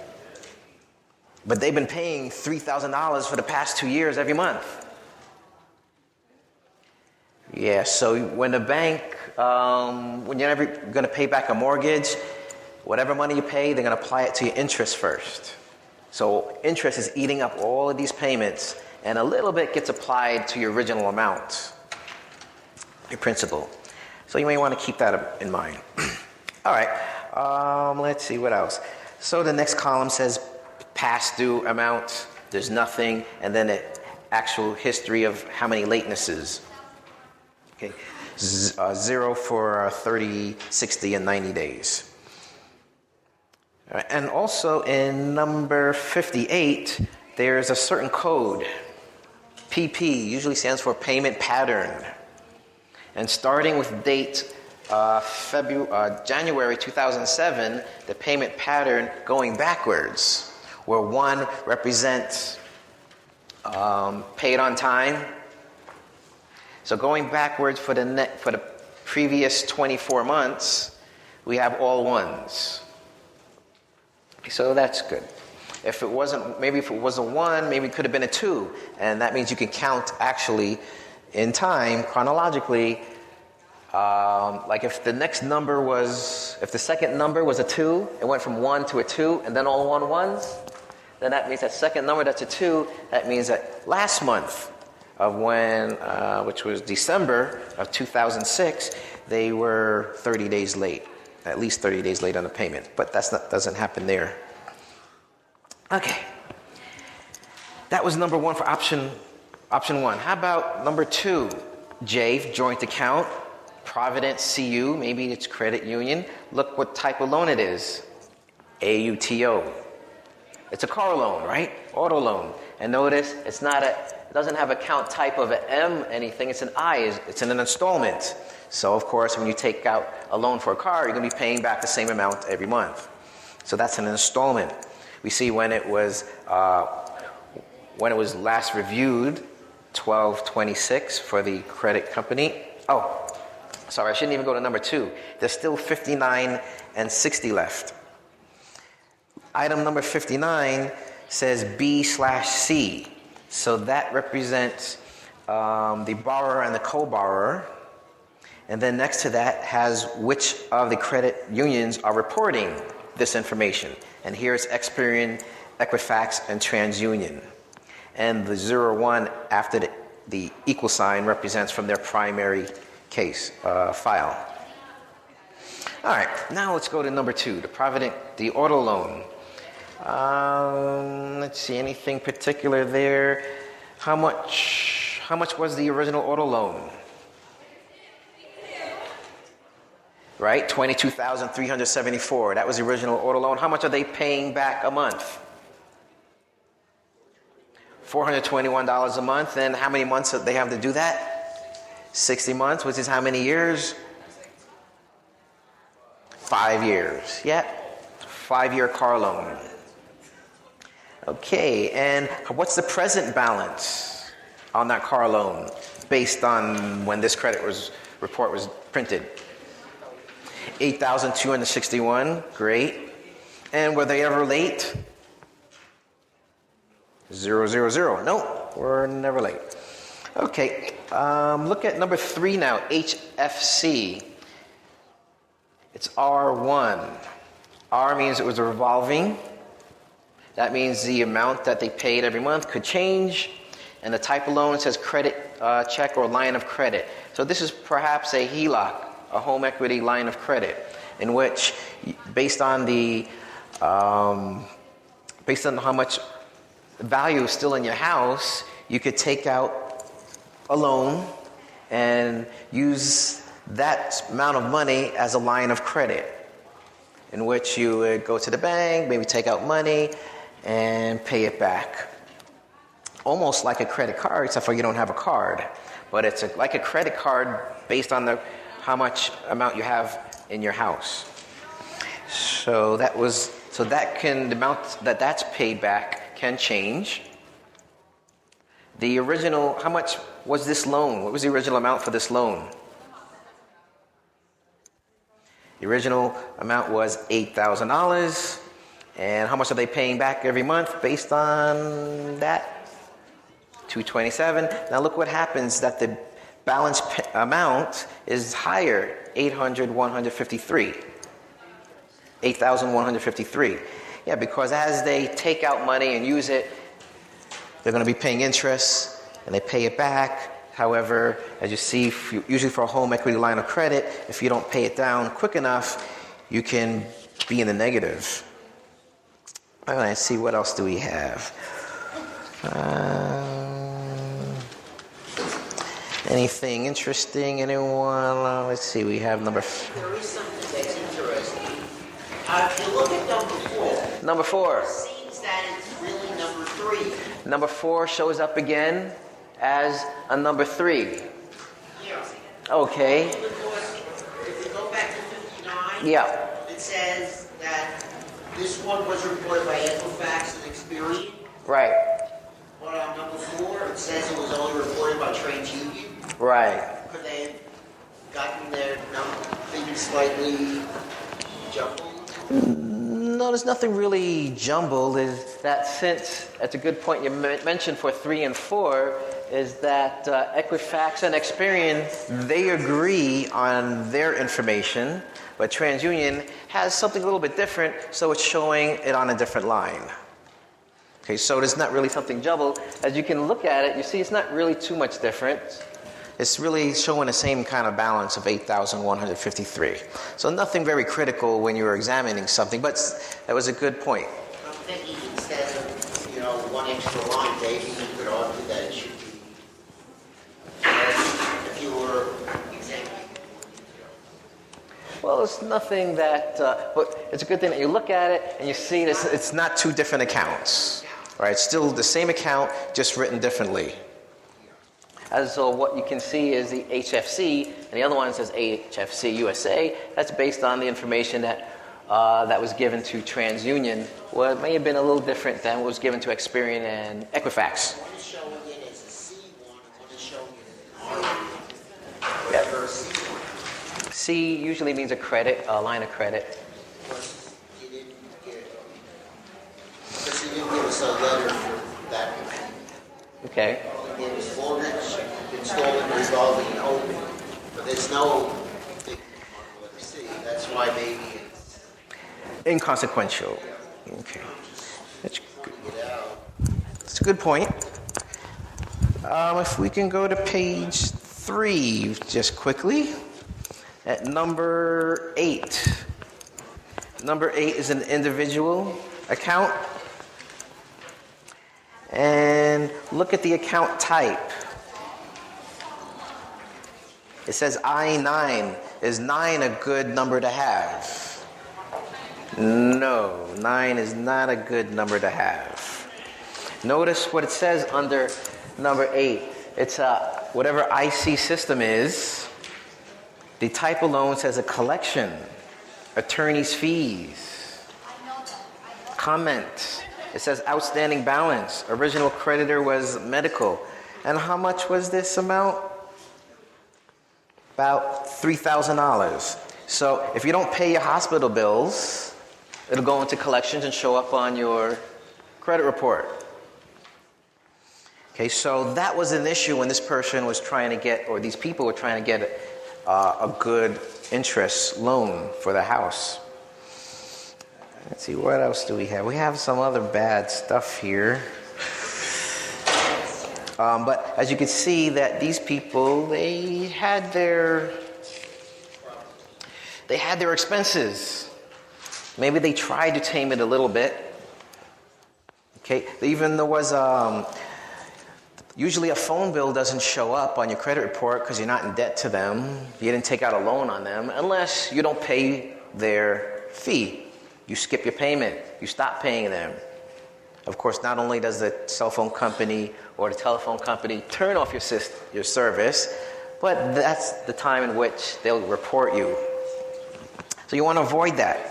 But they've been paying $3,000 for the past 2 years every month. Yeah, so when the bank, when you're never going to pay back a mortgage, whatever money you pay, they're going to apply it to your interest first. So interest is eating up all of these payments, and a little bit gets applied to your original amount, your principal. So you may want to keep that in mind. All right, let's see what else. So the next column says past due amount. There's nothing, and then the actual history of how many latenesses. Okay, 0 for 30, 60, and 90 days. All right. And also in number 58, there's a certain code. PP usually stands for payment pattern. And starting with date January 2007, the payment pattern going backwards, where 1 represents paid on time. So going backwards for the previous 24 months, we have all 1s. So that's good. If it wasn't, maybe if it was a 1, maybe it could have been a 2, and that means you can count actually in time chronologically. Like if the second number was a 2, it went from 1 to a 2, and then all 1s. Then that means that second number that's a 2. That means that last month of when, which was December of 2006, they were 30 days late, at least 30 days late on the payment. But doesn't happen there. Okay, that was number 1 for option 1. How about number 2? J, joint account, Providence CU, maybe it's credit union. Look what type of loan it is. AUTO. It's a car loan, right? Auto loan. And notice it doesn't have account type of an M anything. It's an I. It's an installment. So of course, when you take out a loan for a car, you're going to be paying back the same amount every month. So that's an installment. We see when it was when it was last reviewed, 12/26 for the credit company. Oh, sorry, I shouldn't even go to number 2. There's still 59 and 60 left. Item number 59 says B/C. So that represents the borrower and the co-borrower. And then next to that has which of the credit unions are reporting this information. And here it's Experian, Equifax, and TransUnion. And the 01 after the equal sign represents from their primary case file. All right, now let's go to number 2, the auto loan. Let's see, anything particular there? How much was the original auto loan? Right, $22,374. That was the original auto loan. How much are they paying back a month? $421 a month. And how many months they have to do that? 60 months, which is how many years? 5 years. Yep, 5-year car loan. Okay, and what's the present balance on that car loan based on when this report was printed? $8,261. Great. And were they ever late? 000. No, we're never late. Okay, look at number 3 now, HFC. It's R1. R means it was revolving. That means the amount that they paid every month could change. And the type of loan says credit check or line of credit. So this is perhaps a HELOC, a home equity line of credit, in which, based on how much value is still in your house, you could take out a loan and use that amount of money as a line of credit, in which you would go to the bank, maybe take out money, and pay it back. Almost like a credit card, except for you don't have a card. But it's like a credit card based on how much amount you have in your house. So the amount that's paid back can change. The original, how much was this loan? What was the original amount for this loan? The original amount was $8,000. And how much are they paying back every month based on that? $227. Now look what happens, that the balance amount is higher, $8,153. Yeah, because as they take out money and use it, they're going to be paying interest, and they pay it back. However, as you see, usually for a home equity line of credit, if you don't pay it down quick enough, you can be in the negative. All right, let's see, what else do we have? Anything interesting? Anyone? Let's see, we have number... There is something that's interesting. If you look at number 4, it seems that it's really number 3. Number 4 shows up again as a number 3. Yeah. Okay. Because if you go back to 59, Yeah. it says that this one was reported by Equifax and Experian. Right. But on number 4, it says it was only reported by TransUnion. Right. Could they have gotten their things slightly jumbled? No, there's nothing really jumbled. That's a good point you mentioned for 3 and 4, is that Equifax and Experian, they agree on their information, but TransUnion has something a little bit different, so it's showing it on a different line. Okay, so there's not really something jumbled. As you can look at it, you see it's not really too much different. It's really showing the same kind of balance of 8,153. So nothing very critical when you're examining something, but that was a good point. I'm thinking instead of, one extra line, maybe you could argue that it should be if you were examining. Well, it's nothing that, but it's a good thing that you look at it and you see this, it's not two different accounts. Right? It's still the same account, just written differently. As so what you can see is the HFC, and the other one says HFC USA. That's based on the information that that was given to TransUnion, well, it may have been a little different than what was given to Experian and Equifax. One is showing it as a C1, and one is showing it as an R1. Whatever C1. C usually means a line of credit. Because you didn't give us a letter for that. Okay. You gave us mortgage, installment, revolving, and open. But there's no big letter C. That's why maybe it's Inconsequential. Okay. That's good. pointing it out. That's a good point. If we can go to page 3 just quickly, at number 8. Number 8 is an individual account. And look at the account type. It says I-9. Is 9 a good number to have? No, 9 is not a good number to have. Notice what it says under number 8. It's whatever IC system is. The type of loan says a collection, attorney's fees, comment. It says outstanding balance. Original creditor was medical. And how much was this amount? About $3,000. So if you don't pay your hospital bills, it'll go into collections and show up on your credit report. Okay, so that was an issue when this person was trying to get, or these people were trying to get a good interest loan for the house. Let's see, what else do we have? We have some other bad stuff here. But as you can see that these people, they had their expenses. Maybe they tried to tame it a little bit. Okay, even there was usually a phone bill doesn't show up on your credit report because you're not in debt to them. You didn't take out a loan on them unless you don't pay their fee. You skip your payment. You stop paying them. Of course, not only does the cell phone company or the telephone company turn off your service, but that's the time in which they'll report you. So you want to avoid that.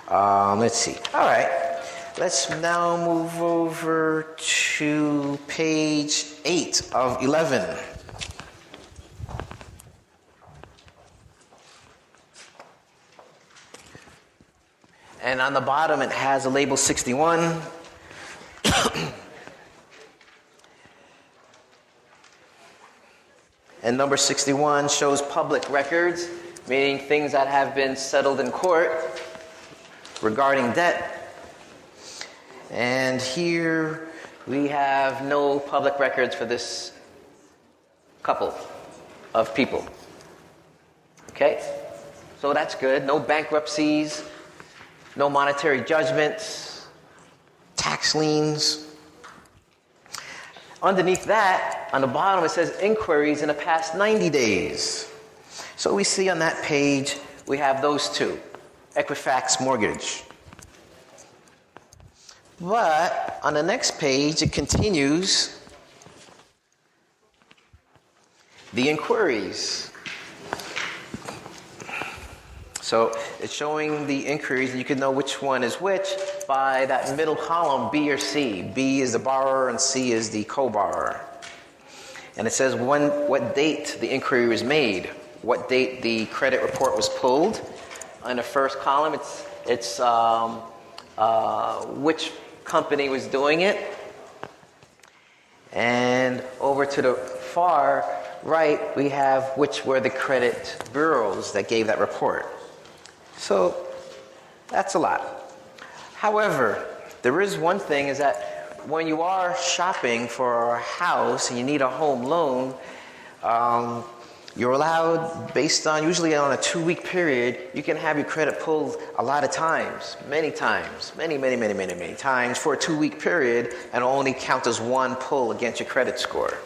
Let's see. All right. Let's now move over to page 8 of 11. And on the bottom, it has a label 61. And number 61 shows public records, meaning things that have been settled in court regarding debt. And here we have no public records for this couple of people. Okay? So that's good. No bankruptcies. No monetary judgments, tax liens. Underneath that, on the bottom, it says inquiries in the past 90 days. So we see on that page, we have those two, Equifax mortgage. But on the next page, it continues the inquiries. So it's showing the inquiries, and you can know which one is which by that middle column, B or C. B is the borrower and C is the co-borrower. And it says what date the inquiry was made, what date the credit report was pulled. On the first column, it's which company was doing it. And over to the far right, we have which were the credit bureaus that gave that report. So that's a lot. However, there is one thing is that when you are shopping for a house and you need a home loan, you're allowed, based on, usually on a 2-week period, you can have your credit pulled a lot of times, many times, many times for a 2-week period, and only count as one pull against your credit score.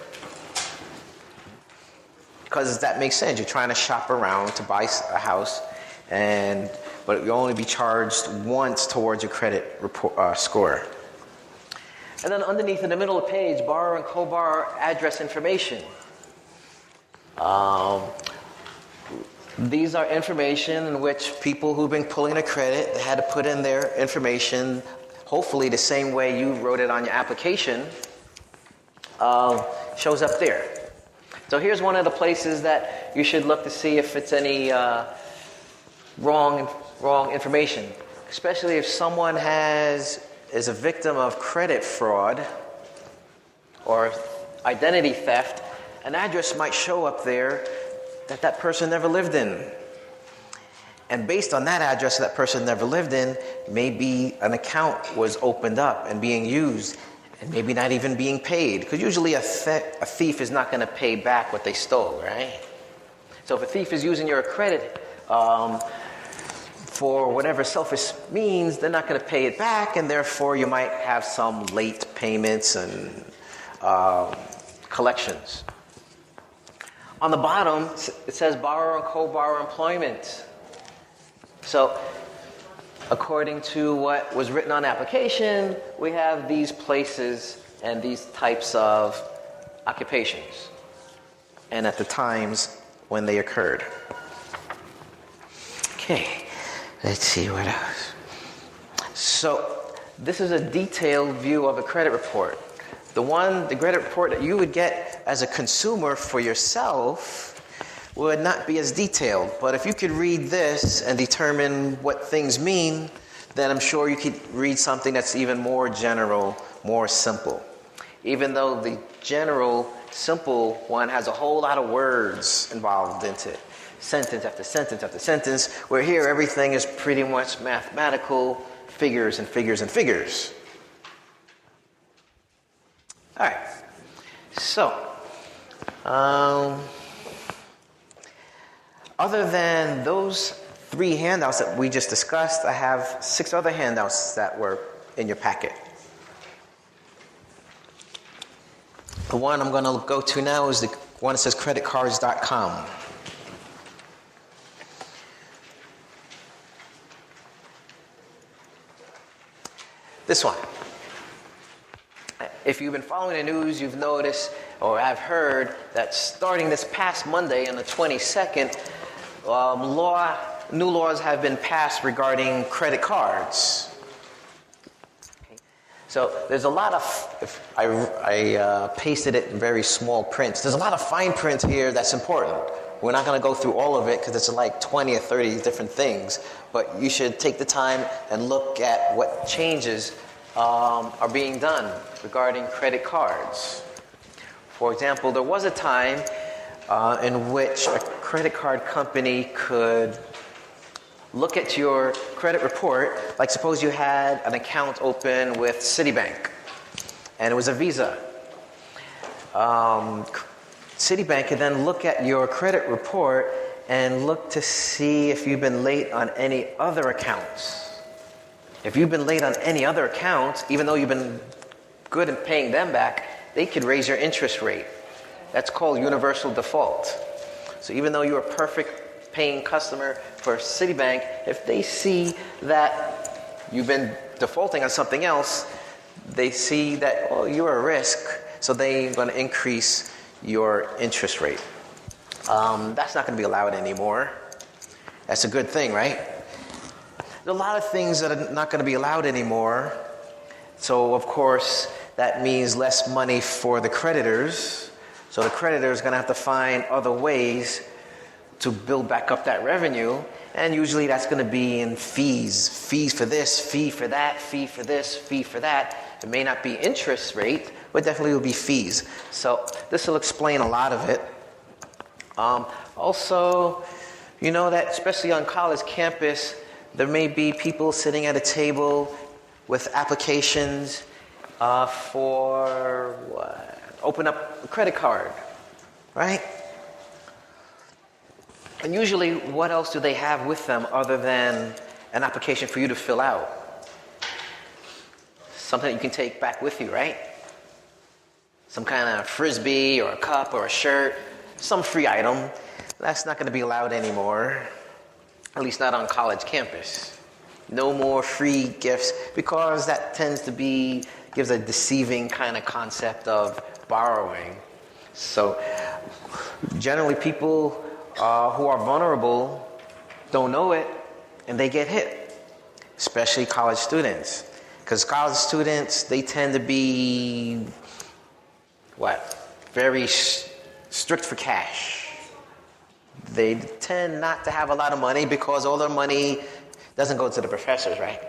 Because that makes sense. You're trying to shop around to buy a house, but you'll only be charged once towards your credit score. And then underneath in the middle of the page, borrower and co-borrower address information. These are information in which people who've been pulling a credit had to put in their information, hopefully the same way you wrote it on your application, shows up there. So here's one of the places that you should look to see if it's any wrong information, especially if someone is a victim of credit fraud or identity theft. An address might show up there that person never lived in. And based on that address that person never lived in, maybe an account was opened up and being used, and maybe not even being paid. Because usually a thief is not going to pay back what they stole, right? So if a thief is using your credit for whatever selfish means, they're not going to pay it back, and therefore you might have some late payments and collections. On the bottom, it says borrower and co-borrower employment. So, according to what was written on the application, we have these places and these types of occupations, and at the times when they occurred. Okay, let's see what else. So, this is a detailed view of a credit report. The credit report that you would get as a consumer for yourself would not be as detailed. But if you could read this and determine what things mean, then I'm sure you could read something that's even more general, more simple. Even though the general, simple one has a whole lot of words involved into it. Sentence after sentence after sentence, where here everything is pretty much mathematical, figures and figures and figures. All right, so other than those 3 handouts that we just discussed, I have 6 other handouts that were in your packet. The one I'm going to go to now is the one that says creditcards.com. This one. If you've been following the news, you've noticed or have heard that starting this past Monday on the 22nd, new laws have been passed regarding credit cards. Okay. So there's a lot of, I pasted it in very small print. There's a lot of fine print here that's important. We're not going to go through all of it because it's like 20 or 30 different things, but you should take the time and look at what changes are being done regarding credit cards. For example, there was a time in which a credit card company could look at your credit report, like suppose you had an account open with Citibank, and it was a Visa. Citibank could then look at your credit report and look to see if you've been late on any other accounts. If you've been late on any other accounts, even though you've been good at paying them back, they could raise your interest rate. That's called universal default. So even though you're a perfect paying customer for Citibank, if they see that you've been defaulting on something else, they see that, oh, you're a risk, so they're going to increase your interest rate. That's not going to be allowed anymore. That's a good thing, right? There's a lot of things that are not going to be allowed anymore. So, of course, that means less money for the creditors. So the creditor is going to have to find other ways to build back up that revenue. And usually that's going to be in fees. Fees for this, fee for that, fee for this, fee for that. It may not be interest rate, but definitely will be fees. So this will explain a lot of it. Also, you know that especially on college campus, there may be people sitting at a table with applications for what? Open up a credit card, right? And usually, what else do they have with them other than an application for you to fill out? Something that you can take back with you, right? Some kind of frisbee or a cup or a shirt, some free item. That's not going to be allowed anymore. At least not on college campus. No more free gifts, because that tends to gives a deceiving kind of concept of borrowing. So generally people who are vulnerable don't know it, and they get hit, especially college students. Because college students, they tend to be, very strict for cash. They tend not to have a lot of money because all their money doesn't go to the professors, right?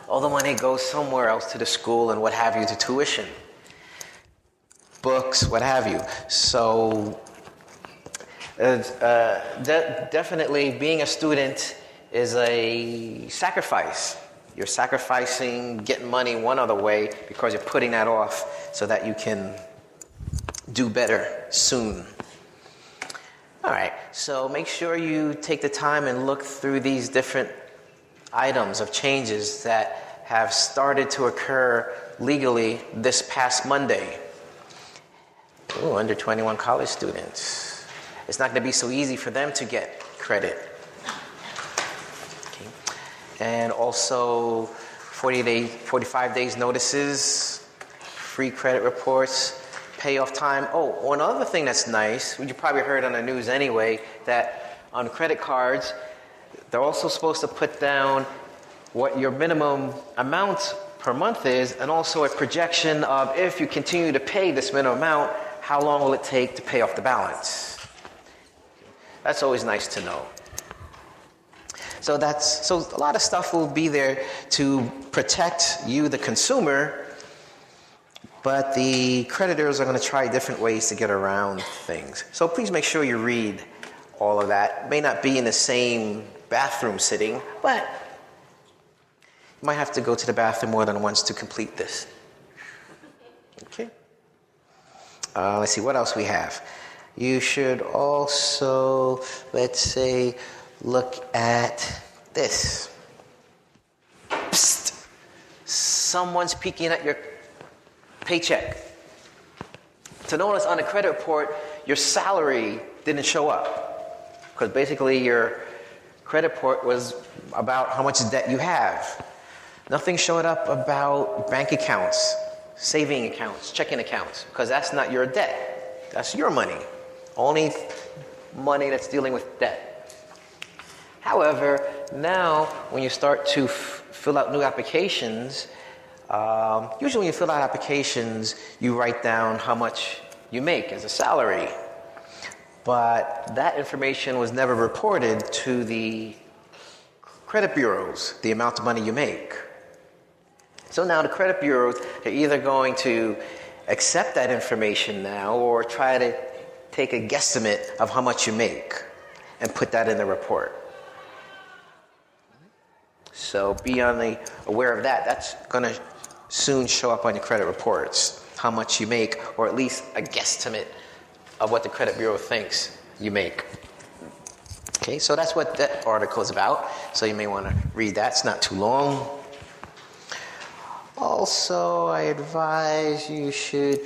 All the money goes somewhere else, to the school and what have you, to tuition, books, what have you. So definitely being a student is a sacrifice. You're sacrificing getting money one other way because you're putting that off so that you can do better soon. All right, so make sure you take the time and look through these different items of changes that have started to occur legally this past Monday. Ooh, under 21 college students. It's not going to be so easy for them to get credit. Okay. And also 45 days notices, free credit reports, payoff time. Oh, one other thing that's nice, which you probably heard on the news anyway, that on credit cards, they're also supposed to put down what your minimum amount per month is, and also a projection of if you continue to pay this minimum amount, how long will it take to pay off the balance? That's always nice to know. So a lot of stuff will be there to protect you, the consumer, but the creditors are going to try different ways to get around things. So please make sure you read all of that. It may not be in the same bathroom sitting, but you might have to go to the bathroom more than once to complete this. Okay. Let's see what else we have. You should also, let's say, look at this. Psst. Someone's peeking at your paycheck. To notice on the credit report, your salary didn't show up. Because basically your credit report was about how much debt you have. Nothing showed up about bank accounts, saving accounts, checking accounts, because that's not your debt. That's your money. Only money that's dealing with debt. However, now when you start to fill out new applications, usually when you fill out applications, you write down how much you make as a salary. But that information was never reported to the credit bureaus, the amount of money you make. So now the credit bureaus are either going to accept that information now or try to take a guesstimate of how much you make and put that in the report. So be aware of that. That's going to soon show up on your credit reports, how much you make, or at least a guesstimate of what the credit bureau thinks you make. Okay, so that's what that article is about. So you may want to read that. It's not too long. Also, I advise you should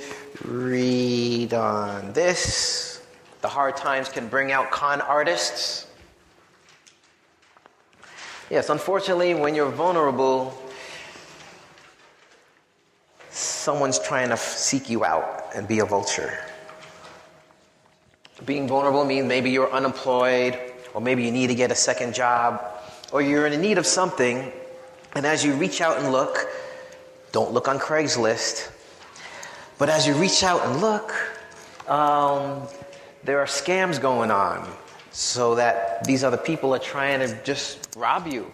read on this. The hard times can bring out con artists. Yes, unfortunately, when you're vulnerable, someone's trying to seek you out and be a vulture. Being vulnerable means maybe you're unemployed, or maybe you need to get a second job, or you're in need of something, and as you reach out and look, don't look on Craigslist, but as you reach out and look, there are scams going on, so that these other people are trying to just rob you,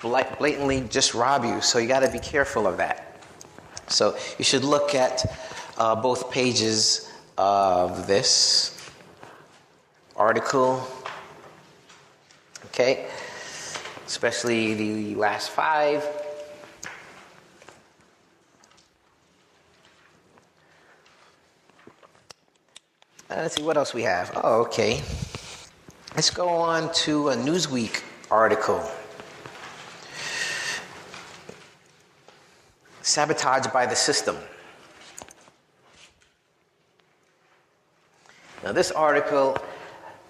blatantly just rob you, so you got to be careful of that. So you should look at both pages of this article, okay, especially the last 5. Let's see what else we have. Oh, okay. Let's go on to a Newsweek article. Sabotage by the system. Now this article,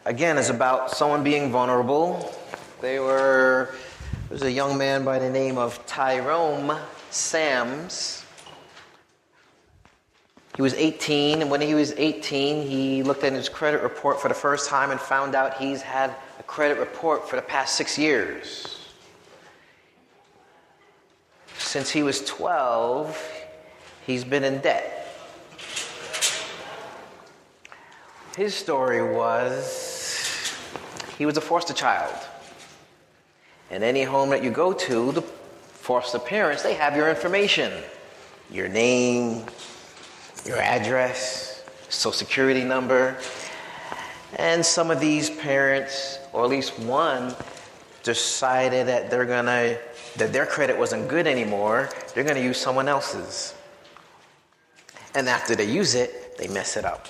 again, is about someone being vulnerable. There was a young man by the name of Tyrone Sams He was 18, and when he was 18, he looked at his credit report for the first time and found out he's had a credit report for the past 6 years. Since he was 12, he's been in debt. His story was he was a foster child. And any home that you go to, the foster parents, they have your information. Your name, your address, social security number. And some of these parents, or at least one, decided that that their credit wasn't good anymore. They're going to use someone else's. And after they use it, they mess it up.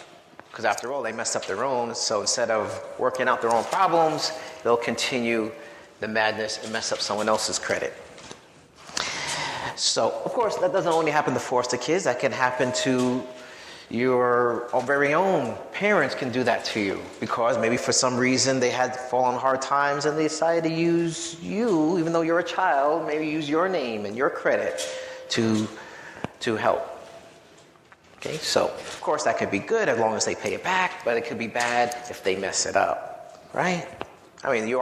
Because after all, they messed up their own. So instead of working out their own problems, they'll continue the madness and mess up someone else's credit. So, of course, that doesn't only happen to foster kids. That can happen to your very own parents can do that to you. Because maybe for some reason they had fallen hard times and they decided to use you, even though you're a child, maybe use your name and your credit to help. Okay, so of course that could be good as long as they pay it back, but it could be bad if they mess it up, right? I mean, they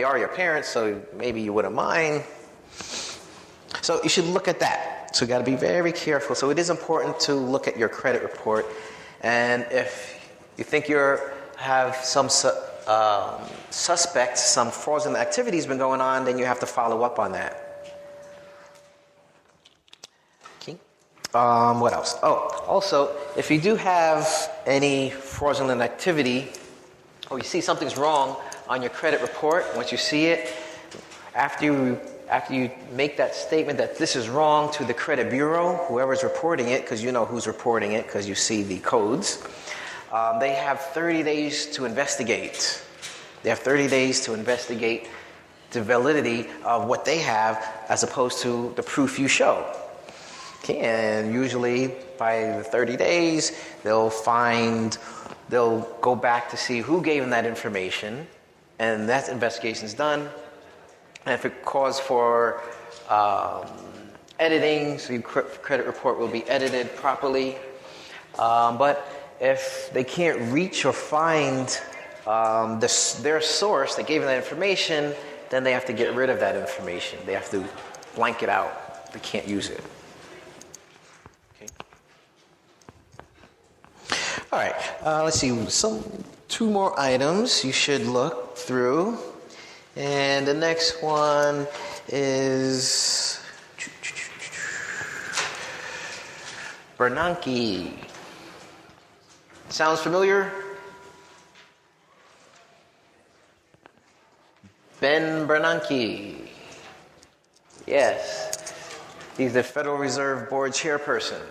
are your parents, so maybe you wouldn't mind. So you should look at that. So you got to be very careful. So it is important to look at your credit report, and if you think you have some suspects, some fraudulent activities been going on, then you have to follow up on that. What else? Oh, also, if you do have any fraudulent activity, or you see something's wrong on your credit report, once you see it, after you make that statement that this is wrong to the credit bureau, whoever's reporting it, because you know who's reporting it because you see the codes, they have 30 days to investigate. They have 30 days to investigate the validity of what they have as opposed to the proof you show. Okay, and usually by the 30 days, they'll go back to see who gave them that information, and that investigation's done. And if it calls for editing, so your credit report will be edited properly. But if they can't reach or find their source that gave them that information, then they have to get rid of that information. They have to blank it out. They can't use it. All right, let's see, two more items you should look through. And the next one is Bernanke. Sounds familiar? Ben Bernanke. Yes, he's the Federal Reserve Board chairperson.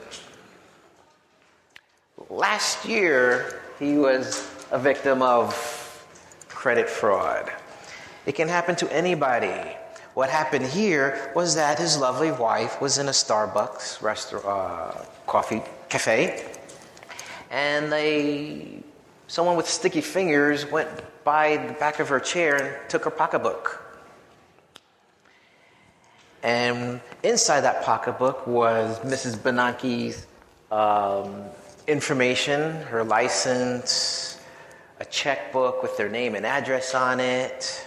Last year, he was a victim of credit fraud. It can happen to anybody. What happened here was that his lovely wife was in a Starbucks cafe, and someone with sticky fingers went by the back of her chair and took her pocketbook. And inside that pocketbook was Mrs. Bernanke's information, her license, a checkbook with their name and address on it.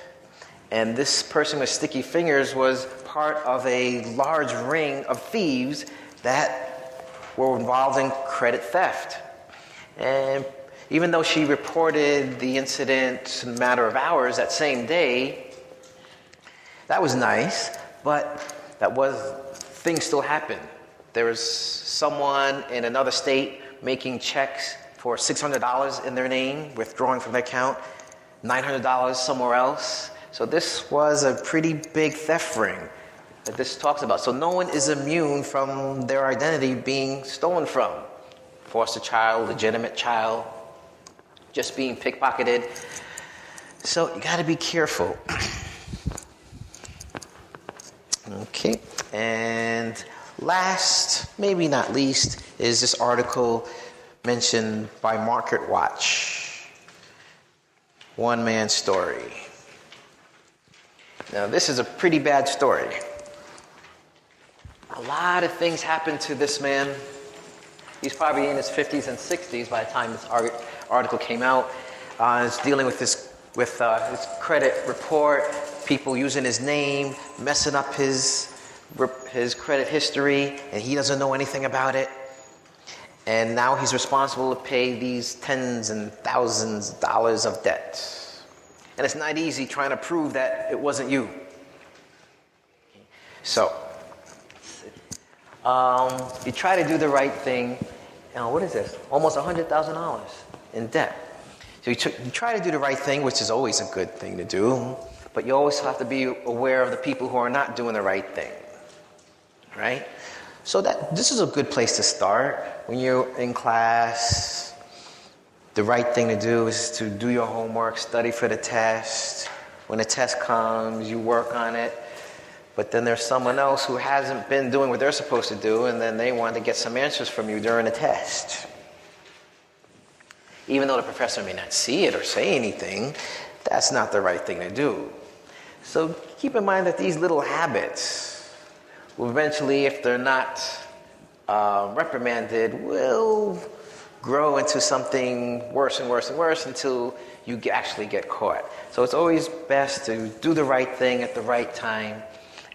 And this person with sticky fingers was part of a large ring of thieves that were involved in credit theft. And even though she reported the incident in a matter of hours that same day, that was nice, but things still happened. There was someone in another state making checks for $600 in their name, withdrawing from their account, $900 somewhere else. So this was a pretty big theft ring that this talks about. So no one is immune from their identity being stolen from. Foster child, legitimate child, just being pickpocketed. So you got to be careful. Okay, and last, maybe not least, is this article mentioned by Market Watch. One man's story. Now, this is a pretty bad story. A lot of things happened to this man. He's probably in his 50s and 60s by the time this article came out. It's dealing with his credit report, people using his name, messing up his credit history, and he doesn't know anything about it. And now he's responsible to pay these tens and thousands of dollars of debt. And it's not easy trying to prove that it wasn't you. So, you try to do the right thing. What is this? Almost $100,000 in debt. So you try to do the right thing, which is always a good thing to do. But you always have to be aware of the people who are not doing the right thing. Right? So this is a good place to start. When you're in class, the right thing to do is to do your homework, study for the test. When the test comes, you work on it. But then there's someone else who hasn't been doing what they're supposed to do, and then they want to get some answers from you during the test. Even though the professor may not see it or say anything, that's not the right thing to do. So keep in mind that these little habits will eventually, if they're not reprimanded, will grow into something worse and worse and worse until you actually get caught. So it's always best to do the right thing at the right time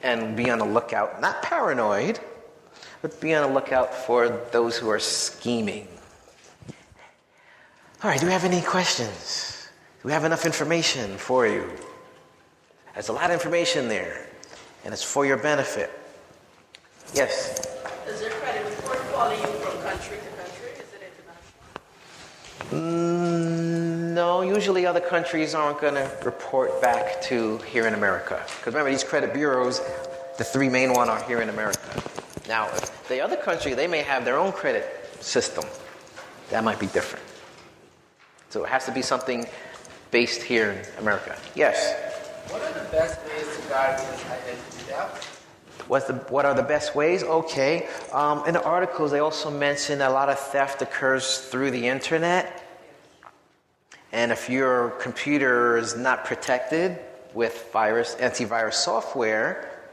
and be on the lookout, not paranoid, but be on the lookout for those who are scheming. All right, do we have any questions? Do we have enough information for you? There's a lot of information there, and it's for your benefit. Yes? Does your credit report follow you from country to country? Is it international? No, usually other countries aren't going to report back to here in America. Because remember, these credit bureaus, the three main ones are here in America. Now, if the other country, they may have their own credit system. That might be different. So it has to be something based here in America. Yes? What are the best ways to guard against identity theft? What are the best ways? Okay. In the articles, they also mention a lot of theft occurs through the internet. And if your computer is not protected with antivirus software,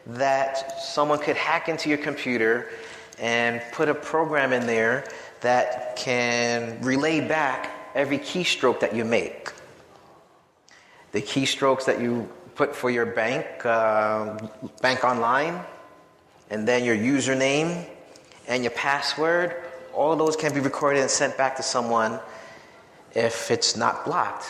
that someone could hack into your computer and put a program in there that can relay back every keystroke that you make. The keystrokes that you put for your bank online, and then your username and your password, all those can be recorded and sent back to someone if it's not blocked,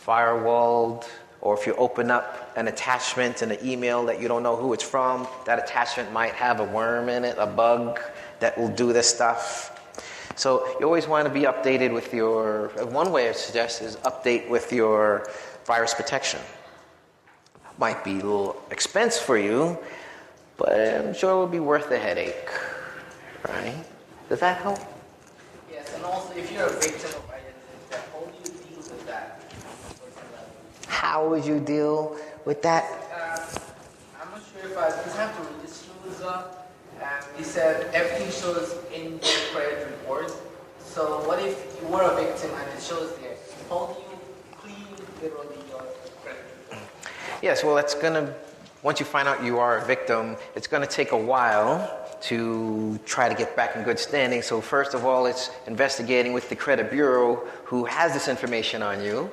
firewalled, or if you open up an attachment in an email that you don't know who it's from, that attachment might have a worm in it, a bug that will do this stuff. So you always want to be updated with one way I suggest is update with your virus protection. Might be a little expense for you, but I'm sure it will be worth the headache, right? Does that help? Yes, and also if you're a victim of identity theft, how do you deal with that? How would you deal with that? I'm not sure if I just have to read this user, and he said everything shows in your credit report. So what if you were a victim and it shows there? How do you clean literally your credit report? Yes, well, once you find out you are a victim, it's going to take a while to try to get back in good standing. So first of all, it's investigating with the credit bureau who has this information on you.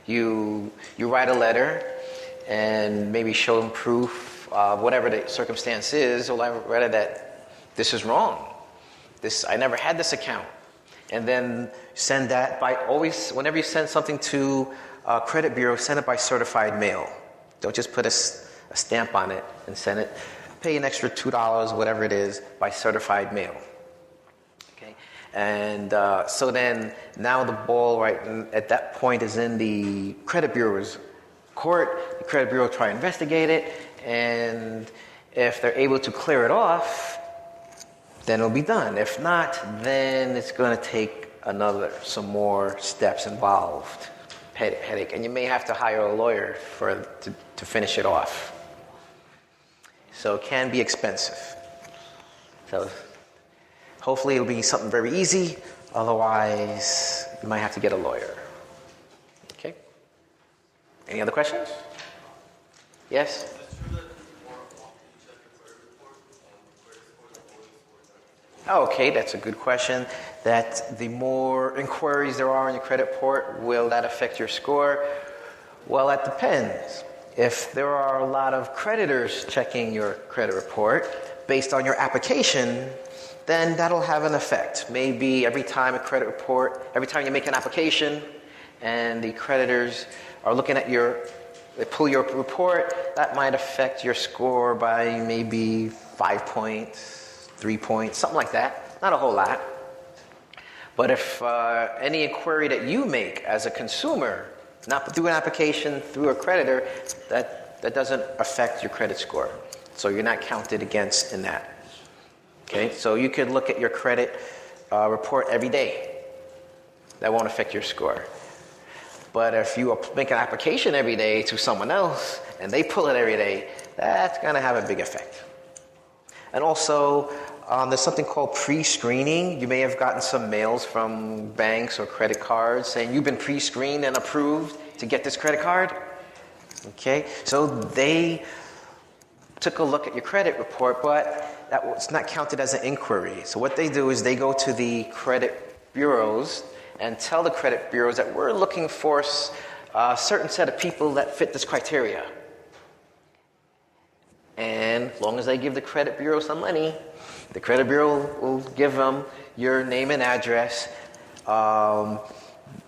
You write a letter and maybe show them proof of whatever the circumstance is, or rather that this is wrong. I never had this account. And then send that whenever you send something to a credit bureau, send it by certified mail. Don't just put a stamp on it and send it. Pay an extra $2, whatever it is, by certified mail. Okay, and so then now the ball right at that point is in the credit bureau's court. The credit bureau will try to investigate it, and if they're able to clear it off, then it'll be done. If not, then it's going to take some more steps involved. Headache, and you may have to hire a lawyer to finish it off. So it can be expensive. So hopefully it'll be something very easy. Otherwise, you might have to get a lawyer. Okay. Any other questions? Yes. Okay, that's a good question. That the more inquiries there are on your credit report, will that affect your score? Well, that depends. If there are a lot of creditors checking your credit report based on your application, then that'll have an effect. Maybe every time you make an application and the creditors are looking at they pull your report, that might affect your score by maybe 5 points, 3 points, something like that. Not a whole lot. But if any inquiry that you make as a consumer, not through an application, through a creditor, that doesn't affect your credit score. So you're not counted against in that. Okay, so you could look at your credit report every day. That won't affect your score. But if you make an application every day to someone else and they pull it every day, that's going to have a big effect. And also, there's something called pre-screening. You may have gotten some mails from banks or credit cards saying you've been pre-screened and approved to get this credit card. Okay, so they took a look at your credit report, but that was not counted as an inquiry. So what they do is they go to the credit bureaus and tell the credit bureaus that we're looking for a certain set of people that fit this criteria. And as long as they give the credit bureau some money, the credit bureau will give them your name and address.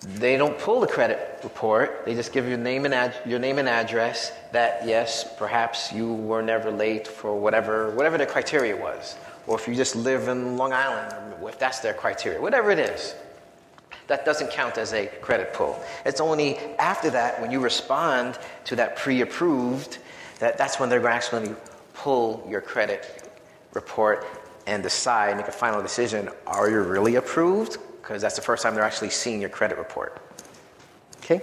They don't pull the credit report. They just give your name and address that, yes, perhaps you were never late for whatever the criteria was. Or if you just live in Long Island, if that's their criteria, whatever it is. That doesn't count as a credit pull. It's only after that, when you respond to that pre-approved, that's when they're actually going to pull your credit report and decide, make a final decision, are you really approved? Because that's the first time they're actually seeing your credit report. Okay?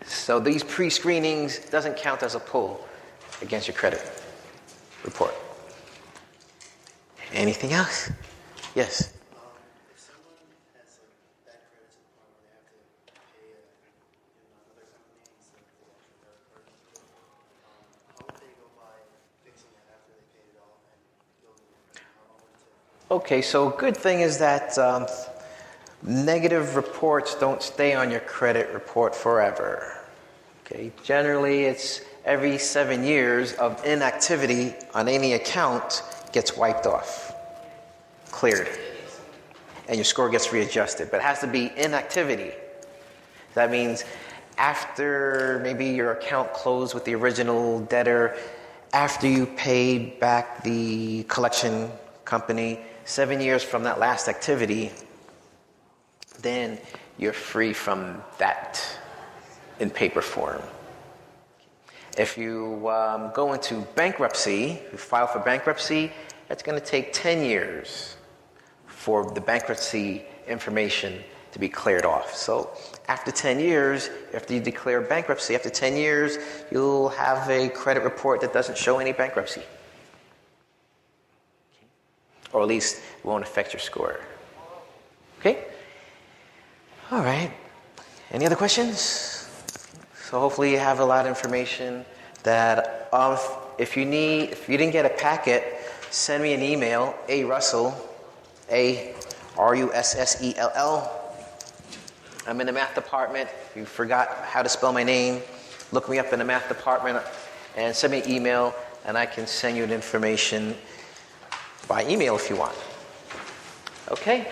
So these pre-screenings doesn't count as a pull against your credit report. Anything else? Yes? If someone has a bad credit to the point where they have to pay another company instead of the actual credit card, how would they go by fixing that after they paid it off and building it? How long would it take? Okay, so good thing is that negative reports don't stay on your credit report forever. Okay, generally it's every 7 years of inactivity on any account gets wiped off, cleared, and your score gets readjusted. But it has to be inactivity. That means after maybe your account closed with the original debtor, after you paid back the collection company, 7 years from that last activity, then you're free from that in paper form. If you go into bankruptcy, you file for bankruptcy, it's going to take 10 years for the bankruptcy information to be cleared off. So after 10 years, after you declare bankruptcy, after 10 years, you'll have a credit report that doesn't show any bankruptcy. Or at least it won't affect your score. Okay? All right. Any other questions? So hopefully you have a lot of information that if you didn't get a packet, send me an email, arussell, A-R-U-S-S-E-L-L. I'm in the math department. If you forgot how to spell my name, look me up in the math department and send me an email, and I can send you the information by email if you want. Okay?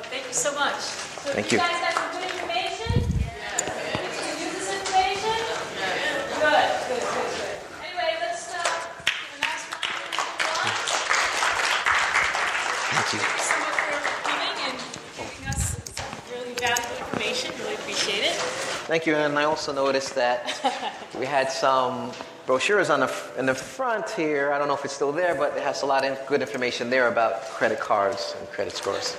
Thank you so much. So Thank you you. guys have some good information? Yeah. Can you use this information? Good. Anyway, let's give a nice round of applause. Thank you. Thank you so much for coming and giving us some really valuable information. Really appreciate it. Thank you. And I also noticed that we had some brochures in the front here. I don't know if it's still there, but it has a lot of good information there about credit cards and credit scores.